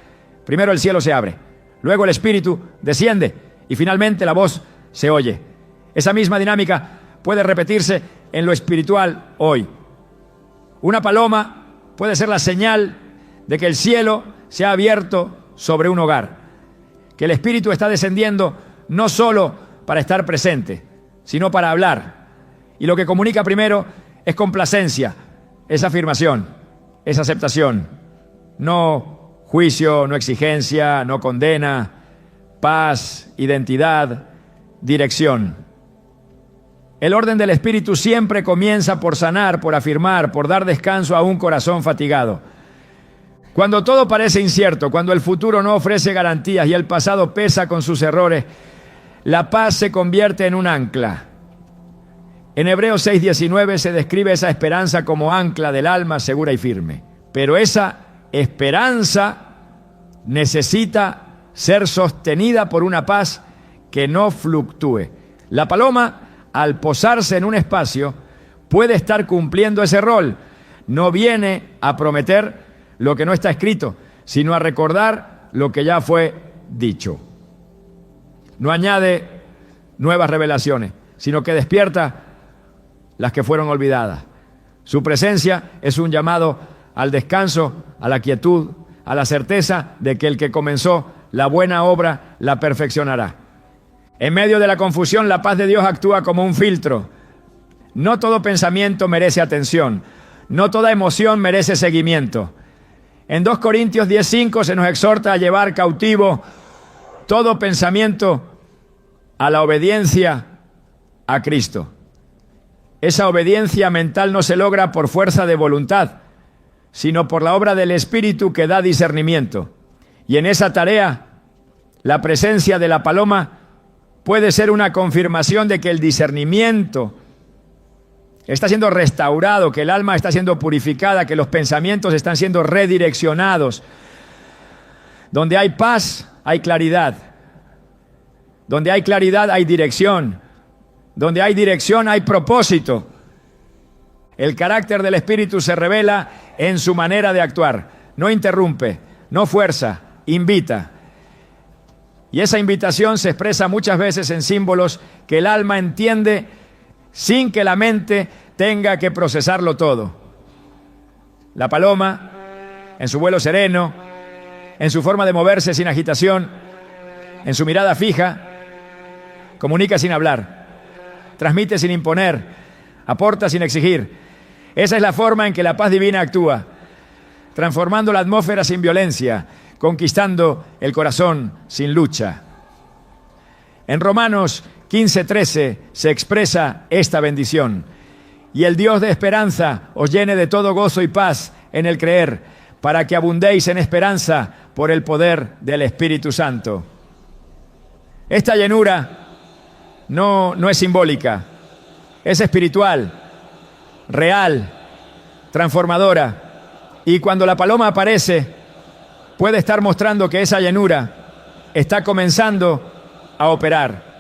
Primero el cielo se abre, luego el Espíritu desciende y finalmente la voz se oye. Esa misma dinámica puede repetirse en lo espiritual hoy. Una paloma puede ser la señal de que el cielo se ha abierto sobre un hogar, que el Espíritu está descendiendo no solo para estar presente, sino para hablar. Y lo que comunica primero es complacencia, es afirmación, es aceptación, no juicio, no exigencia, no condena, paz, identidad, dirección. El orden del Espíritu siempre comienza por sanar, por afirmar, por dar descanso a un corazón fatigado. Cuando todo parece incierto, cuando el futuro no ofrece garantías y el pasado pesa con sus errores, la paz se convierte en un ancla. En Hebreos 6:19 se describe esa esperanza como ancla del alma segura y firme. Pero esa esperanza necesita ser sostenida por una paz que no fluctúe. La paloma, al posarse en un espacio, puede estar cumpliendo ese rol. No viene a prometer lo que no está escrito, sino a recordar lo que ya fue dicho. No añade nuevas revelaciones, sino que despierta las que fueron olvidadas. Su presencia es un llamado al descanso, a la quietud, a la certeza de que el que comenzó la buena obra la perfeccionará. En medio de la confusión, la paz de Dios actúa como un filtro. No todo pensamiento merece atención, no toda emoción merece seguimiento. En 2 Corintios 10:5 se nos exhorta a llevar cautivo todo pensamiento a la obediencia a Cristo. Esa obediencia mental no se logra por fuerza de voluntad, sino por la obra del Espíritu que da discernimiento. Y en esa tarea, la presencia de la paloma puede ser una confirmación de que el discernimiento está siendo restaurado, que el alma está siendo purificada, que los pensamientos están siendo redireccionados. Donde hay paz, hay claridad. Donde hay claridad, hay dirección. Donde hay dirección, hay propósito. El carácter del Espíritu se revela en su manera de actuar. No interrumpe, no fuerza, invita. Y esa invitación se expresa muchas veces en símbolos que el alma entiende sin que la mente tenga que procesarlo todo. La paloma, en su vuelo sereno, en su forma de moverse sin agitación, en su mirada fija, comunica sin hablar, transmite sin imponer, aporta sin exigir. Esa es la forma en que la paz divina actúa, transformando la atmósfera sin violencia, conquistando el corazón sin lucha. En Romanos 15:13 se expresa esta bendición. Y el Dios de esperanza os llene de todo gozo y paz en el creer, para que abundéis en esperanza por el poder del Espíritu Santo. Esta llenura no es simbólica, es espiritual, real, transformadora. Y cuando la paloma aparece, puede estar mostrando que esa llenura está comenzando a operar.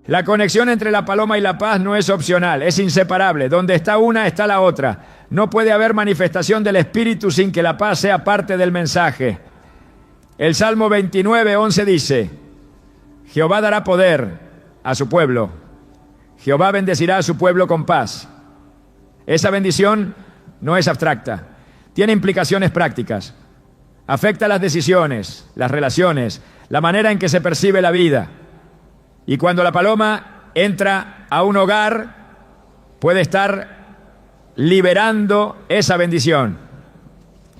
La conexión entre la paloma y la paz no es opcional, es inseparable. Donde está una, está la otra. No puede haber manifestación del Espíritu sin que la paz sea parte del mensaje. El Salmo 29:11 dice: Jehová dará poder a su pueblo. Jehová bendecirá a su pueblo con paz. Esa bendición no es abstracta, tiene implicaciones prácticas. Afecta las decisiones, las relaciones, la manera en que se percibe la vida. Y cuando la paloma entra a un hogar, puede estar liberando esa bendición.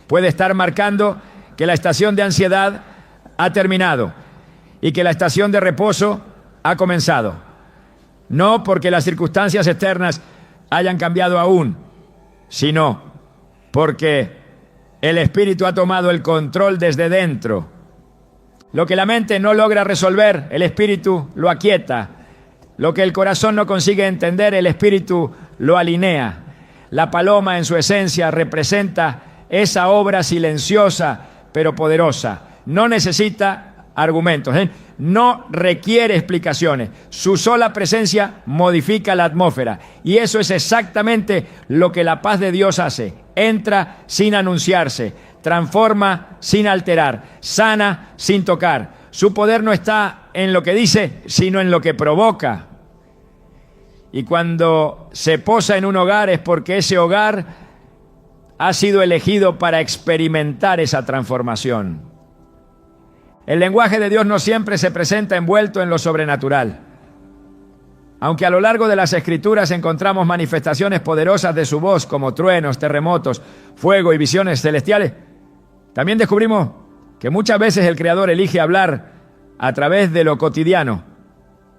Puede estar marcando que la estación de ansiedad ha terminado y que la estación de reposo ha comenzado. No porque las circunstancias externas hayan cambiado aún, sino porque el Espíritu ha tomado el control desde dentro. Lo que la mente no logra resolver, el Espíritu lo aquieta. Lo que el corazón no consigue entender, el Espíritu lo alinea. La paloma en su esencia representa esa obra silenciosa pero poderosa. No necesita argumentos, no requiere explicaciones. Su sola presencia modifica la atmósfera. Y eso es exactamente lo que la paz de Dios hace. Entra sin anunciarse, transforma sin alterar, sana sin tocar. Su poder no está en lo que dice, sino en lo que provoca. Y cuando se posa en un hogar es porque ese hogar ha sido elegido para experimentar esa transformación. El lenguaje de Dios no siempre se presenta envuelto en lo sobrenatural. Aunque a lo largo de las Escrituras encontramos manifestaciones poderosas de su voz, como truenos, terremotos, fuego y visiones celestiales, también descubrimos que muchas veces el Creador elige hablar a través de lo cotidiano.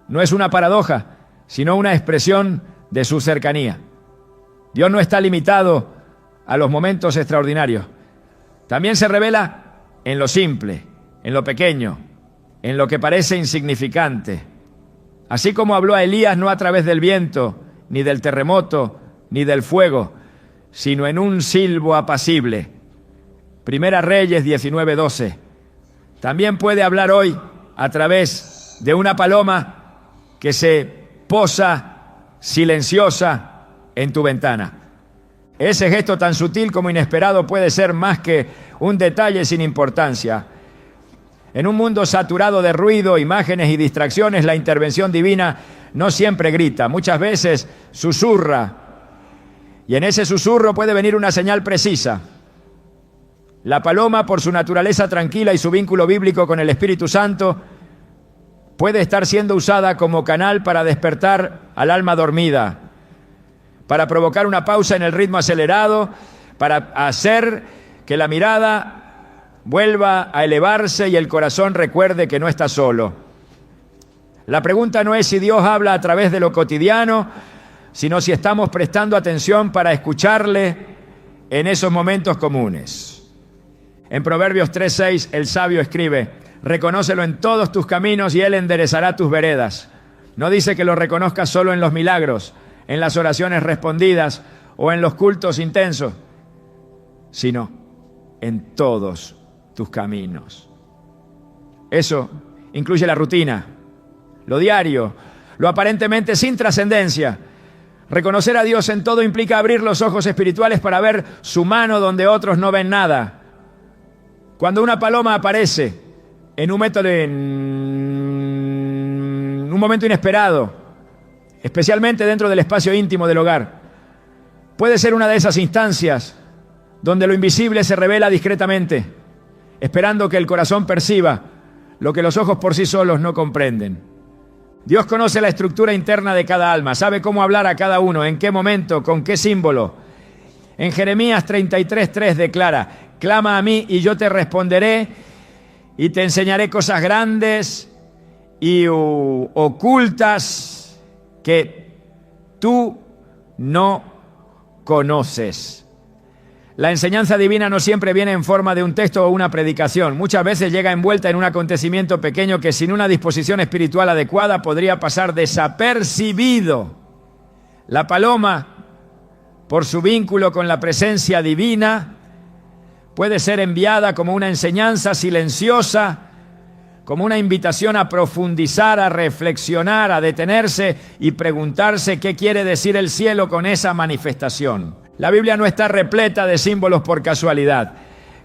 No es una paradoja, sino una expresión de su cercanía. Dios no está limitado a los momentos extraordinarios. También se revela en lo simple, en lo pequeño, en lo que parece insignificante. Así como habló a Elías no a través del viento, ni del terremoto, ni del fuego, sino en un silbo apacible. Primera Reyes 19:12. También puede hablar hoy a través de una paloma que se posa silenciosa en tu ventana. Ese gesto tan sutil como inesperado puede ser más que un detalle sin importancia. En un mundo saturado de ruido, imágenes y distracciones, la intervención divina no siempre grita, muchas veces susurra. Y en ese susurro puede venir una señal precisa. La paloma, por su naturaleza tranquila y su vínculo bíblico con el Espíritu Santo, puede estar siendo usada como canal para despertar al alma dormida, para provocar una pausa en el ritmo acelerado, para hacer que la mirada vuelva a elevarse y el corazón recuerde que no está solo. La pregunta no es si Dios habla a través de lo cotidiano, sino si estamos prestando atención para escucharle en esos momentos comunes. En Proverbios 3:6 el sabio escribe: reconócelo en todos tus caminos y Él enderezará tus veredas. No dice que lo reconozcas solo en los milagros, en las oraciones respondidas o en los cultos intensos, sino en todos tus caminos. Eso incluye la rutina, lo diario, lo aparentemente sin trascendencia. Reconocer a Dios en todo implica abrir los ojos espirituales para ver su mano donde otros no ven nada. Cuando una paloma aparece en un momento inesperado, especialmente dentro del espacio íntimo del hogar, puede ser una de esas instancias donde lo invisible se revela discretamente, esperando que el corazón perciba lo que los ojos por sí solos no comprenden. Dios conoce la estructura interna de cada alma, sabe cómo hablar a cada uno, en qué momento, con qué símbolo. En Jeremías 33:3 declara: clama a mí y yo te responderé y te enseñaré cosas grandes y ocultas que tú no conoces. La enseñanza divina no siempre viene en forma de un texto o una predicación. Muchas veces llega envuelta en un acontecimiento pequeño que sin una disposición espiritual adecuada podría pasar desapercibido. La paloma, por su vínculo con la presencia divina, puede ser enviada como una enseñanza silenciosa, como una invitación a profundizar, a reflexionar, a detenerse y preguntarse qué quiere decir el cielo con esa manifestación. La Biblia no está repleta de símbolos por casualidad.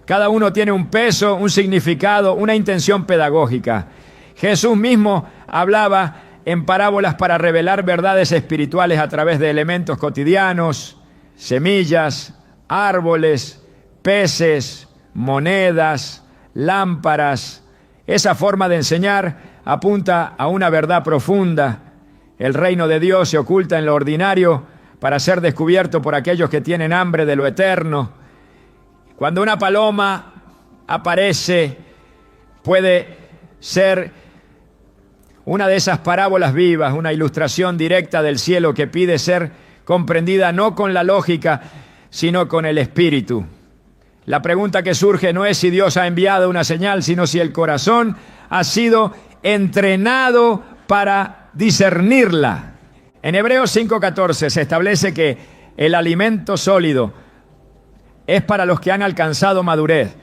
Cada uno tiene un peso, un significado, una intención pedagógica. Jesús mismo hablaba en parábolas para revelar verdades espirituales a través de elementos cotidianos, semillas, árboles, peces, monedas, lámparas. Esa forma de enseñar apunta a una verdad profunda. El reino de Dios se oculta en lo ordinario para ser descubierto por aquellos que tienen hambre de lo eterno. Cuando una paloma aparece, puede ser una de esas parábolas vivas, una ilustración directa del cielo que pide ser comprendida no con la lógica, sino con el espíritu. La pregunta que surge no es si Dios ha enviado una señal, sino si el corazón ha sido entrenado para discernirla. En Hebreos 5:14 se establece que el alimento sólido es para los que han alcanzado madurez,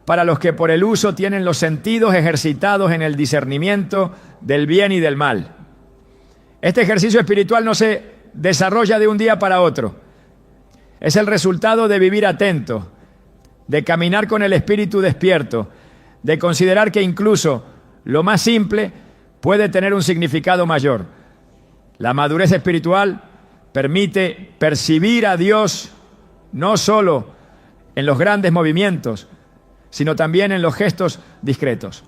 para los que por el uso tienen los sentidos ejercitados en el discernimiento del bien y del mal. Este ejercicio espiritual no se desarrolla de un día para otro. Es el resultado de vivir atento, de caminar con el espíritu despierto, de considerar que incluso lo más simple puede tener un significado mayor. La madurez espiritual permite percibir a Dios no solo en los grandes movimientos, sino también en los gestos discretos.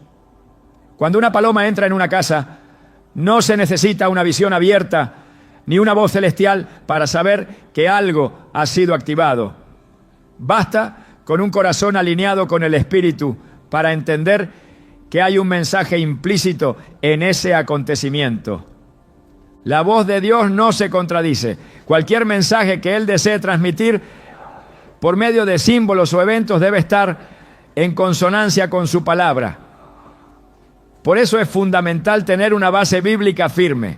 Cuando una paloma entra en una casa, no se necesita una visión abierta ni una voz celestial para saber que algo ha sido activado. Basta con un corazón alineado con el Espíritu para entender que hay un mensaje implícito en ese acontecimiento. La voz de Dios no se contradice. Cualquier mensaje que Él desee transmitir por medio de símbolos o eventos debe estar en consonancia con su palabra. Por eso es fundamental tener una base bíblica firme,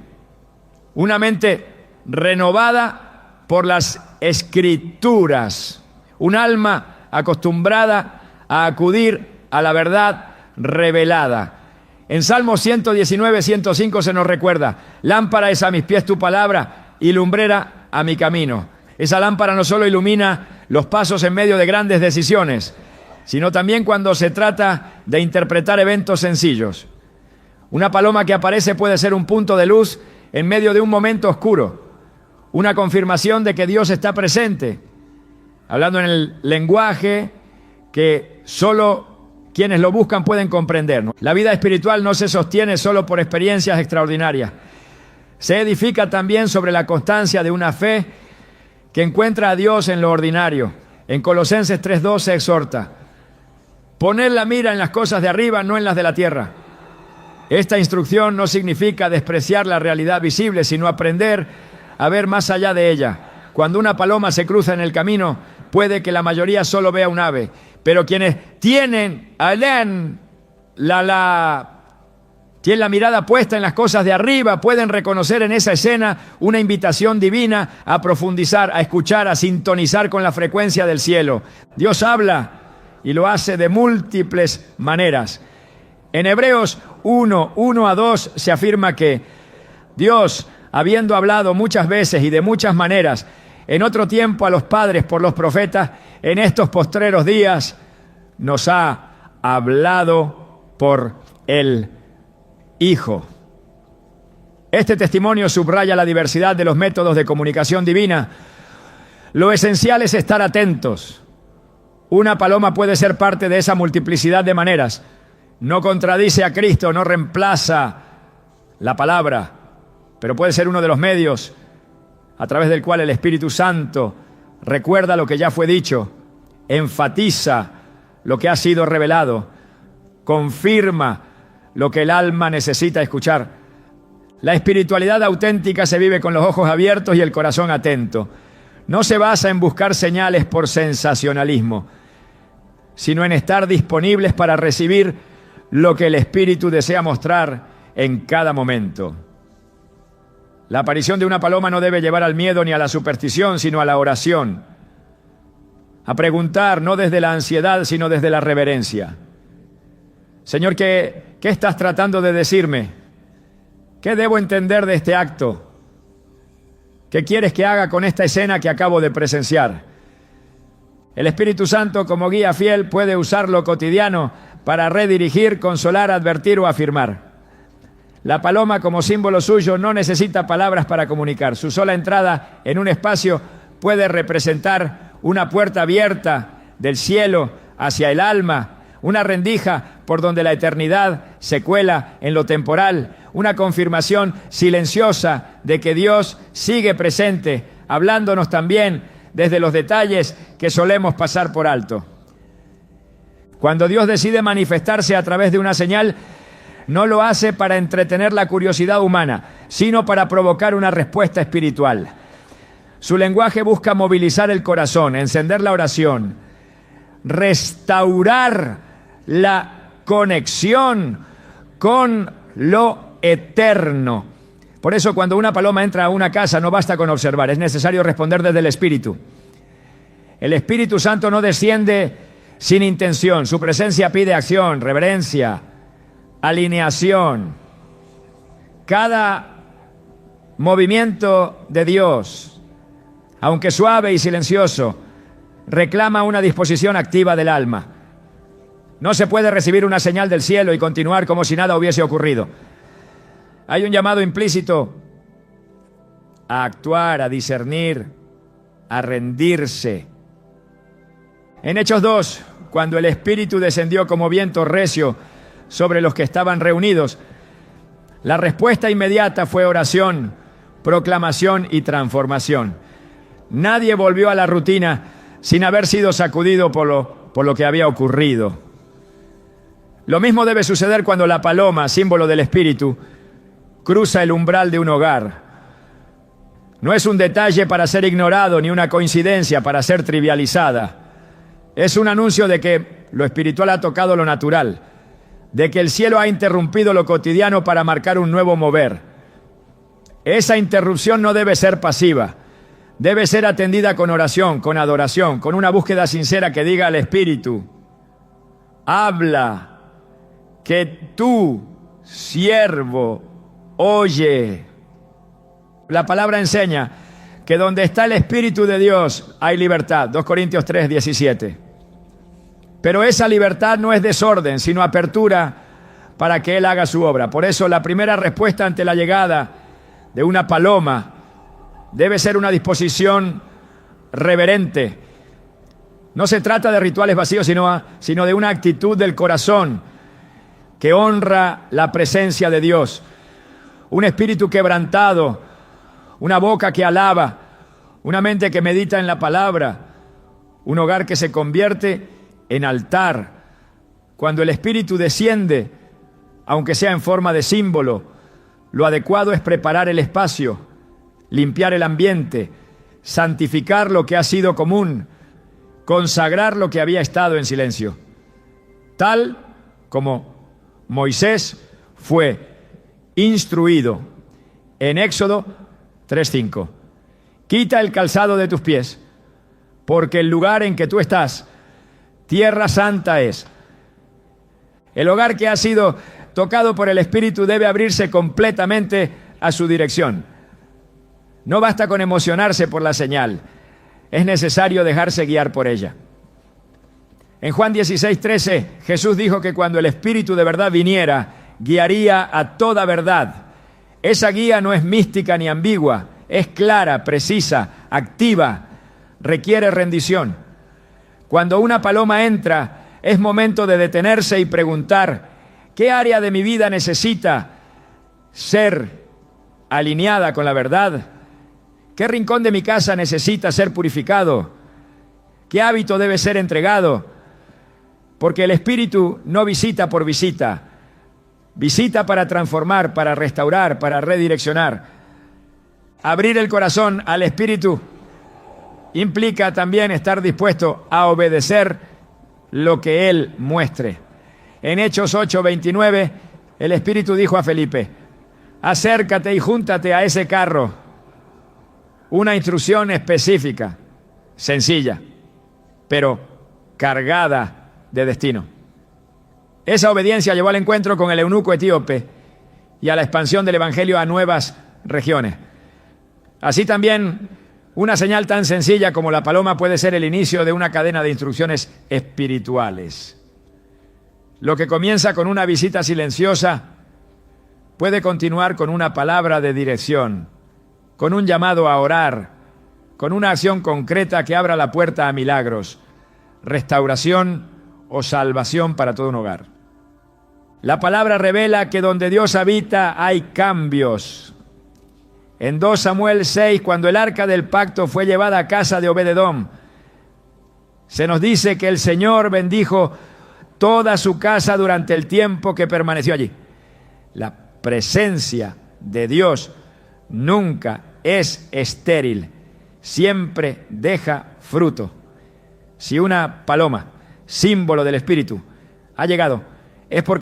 una mente renovada por las Escrituras, un alma acostumbrada a acudir a la verdad revelada. En Salmo 119, 105 se nos recuerda: lámpara es a mis pies tu palabra y lumbrera a mi camino. Esa lámpara no solo ilumina los pasos en medio de grandes decisiones, sino también cuando se trata de interpretar eventos sencillos. Una paloma que aparece puede ser un punto de luz en medio de un momento oscuro, una confirmación de que Dios está presente, hablando en el lenguaje que solo quienes lo buscan pueden comprender, ¿no? La vida espiritual no se sostiene solo por experiencias extraordinarias. Se edifica también sobre la constancia de una fe que encuentra a Dios en lo ordinario. En Colosenses 3:2 se exhorta: poner la mira en las cosas de arriba, no en las de la tierra. Esta instrucción no significa despreciar la realidad visible, sino aprender a ver más allá de ella. Cuando una paloma se cruza en el camino, puede que la mayoría solo vea un ave, pero quienes tienen la mirada puesta en las cosas de arriba pueden reconocer en esa escena una invitación divina a profundizar, a escuchar, a sintonizar con la frecuencia del cielo. Dios habla y lo hace de múltiples maneras. En Hebreos 1:1-2 se afirma que Dios, habiendo hablado muchas veces y de muchas maneras, en otro tiempo a los padres por los profetas, en estos postreros días nos ha hablado por el Hijo. Este testimonio subraya la diversidad de los métodos de comunicación divina. Lo esencial es estar atentos. Una paloma puede ser parte de esa multiplicidad de maneras. No contradice a Cristo, no reemplaza la palabra, pero puede ser uno de los medios a través del cual el Espíritu Santo recuerda lo que ya fue dicho, enfatiza lo que ha sido revelado, confirma lo que el alma necesita escuchar. La espiritualidad auténtica se vive con los ojos abiertos y el corazón atento. No se basa en buscar señales por sensacionalismo, sino en estar disponibles para recibir lo que el Espíritu desea mostrar en cada momento. La aparición de una paloma no debe llevar al miedo ni a la superstición, sino a la oración. A preguntar, no desde la ansiedad, sino desde la reverencia. Señor, ¿qué estás tratando de decirme? ¿Qué debo entender de este acto? ¿Qué quieres que haga con esta escena que acabo de presenciar? El Espíritu Santo, como guía fiel, puede usar lo cotidiano para redirigir, consolar, advertir o afirmar. La paloma, como símbolo suyo, no necesita palabras para comunicar. Su sola entrada en un espacio puede representar una puerta abierta del cielo hacia el alma, una rendija por donde la eternidad se cuela en lo temporal, una confirmación silenciosa de que Dios sigue presente, hablándonos también desde los detalles que solemos pasar por alto. Cuando Dios decide manifestarse a través de una señal, no lo hace para entretener la curiosidad humana, sino para provocar una respuesta espiritual. Su lenguaje busca movilizar el corazón, encender la oración, restaurar la conexión con lo eterno. Por eso, cuando una paloma entra a una casa, no basta con observar, es necesario responder desde el Espíritu. El Espíritu Santo no desciende sin intención. Su presencia pide acción, reverencia, alineación. Cada movimiento de Dios, aunque suave y silencioso, reclama una disposición activa del alma. No se puede recibir una señal del cielo y continuar como si nada hubiese ocurrido. Hay un llamado implícito a actuar, a discernir, a rendirse. En Hechos 2, cuando el Espíritu descendió como viento recio sobre los que estaban reunidos, la respuesta inmediata fue oración, proclamación y transformación. Nadie volvió a la rutina sin haber sido sacudido por lo que había ocurrido. Lo mismo debe suceder cuando la paloma, símbolo del Espíritu, cruza el umbral de un hogar. No es un detalle para ser ignorado ni una coincidencia para ser trivializada. Es un anuncio de que lo espiritual ha tocado lo natural, de que el cielo ha interrumpido lo cotidiano para marcar un nuevo mover. Esa interrupción no debe ser pasiva, debe ser atendida con oración, con adoración, con una búsqueda sincera que diga al Espíritu: habla, que tú, siervo, oye. La palabra enseña que donde está el Espíritu de Dios hay libertad. 2 Corintios 3, 17. Pero esa libertad no es desorden, sino apertura para que Él haga su obra. Por eso la primera respuesta ante la llegada de una paloma debe ser una disposición reverente. No se trata de rituales vacíos, sino de una actitud del corazón que honra la presencia de Dios. Un espíritu quebrantado, una boca que alaba, una mente que medita en la palabra, un hogar que se convierte en altar. Cuando el Espíritu desciende, aunque sea en forma de símbolo, lo adecuado es preparar el espacio, limpiar el ambiente, santificar lo que ha sido común, consagrar lo que había estado en silencio. Tal como Moisés fue instruido en Éxodo 3:5. Quita el calzado de tus pies, porque el lugar en que tú estás, tierra santa es. El hogar que ha sido tocado por el Espíritu debe abrirse completamente a su dirección. No basta con emocionarse por la señal, es necesario dejarse guiar por ella. En Juan 16:13, Jesús dijo que cuando el Espíritu de verdad viniera, guiaría a toda verdad. Esa guía no es mística ni ambigua, es clara, precisa, activa, requiere rendición. Cuando una paloma entra, es momento de detenerse y preguntar, ¿qué área de mi vida necesita ser alineada con la verdad? ¿Qué rincón de mi casa necesita ser purificado? ¿Qué hábito debe ser entregado? Porque el Espíritu no visita por visita, visita para transformar, para restaurar, para redireccionar. Abrir el corazón al Espíritu implica también estar dispuesto a obedecer lo que Él muestre. En Hechos 8:29, el Espíritu dijo a Felipe, acércate y júntate a ese carro. Una instrucción específica, sencilla, pero cargada de destino. Esa obediencia llevó al encuentro con el eunuco etíope y a la expansión del evangelio a nuevas regiones. Así también, una señal tan sencilla como la paloma puede ser el inicio de una cadena de instrucciones espirituales. Lo que comienza con una visita silenciosa puede continuar con una palabra de dirección, con un llamado a orar, con una acción concreta que abra la puerta a milagros, restauración o salvación para todo un hogar. La palabra revela que donde Dios habita hay cambios. En 2 Samuel 6, cuando el arca del pacto fue llevada a casa de Obed-edom, se nos dice que el Señor bendijo toda su casa durante el tiempo que permaneció allí. La presencia de Dios nunca es estéril, siempre deja fruto. Si una paloma, símbolo del Espíritu, ha llegado, es porque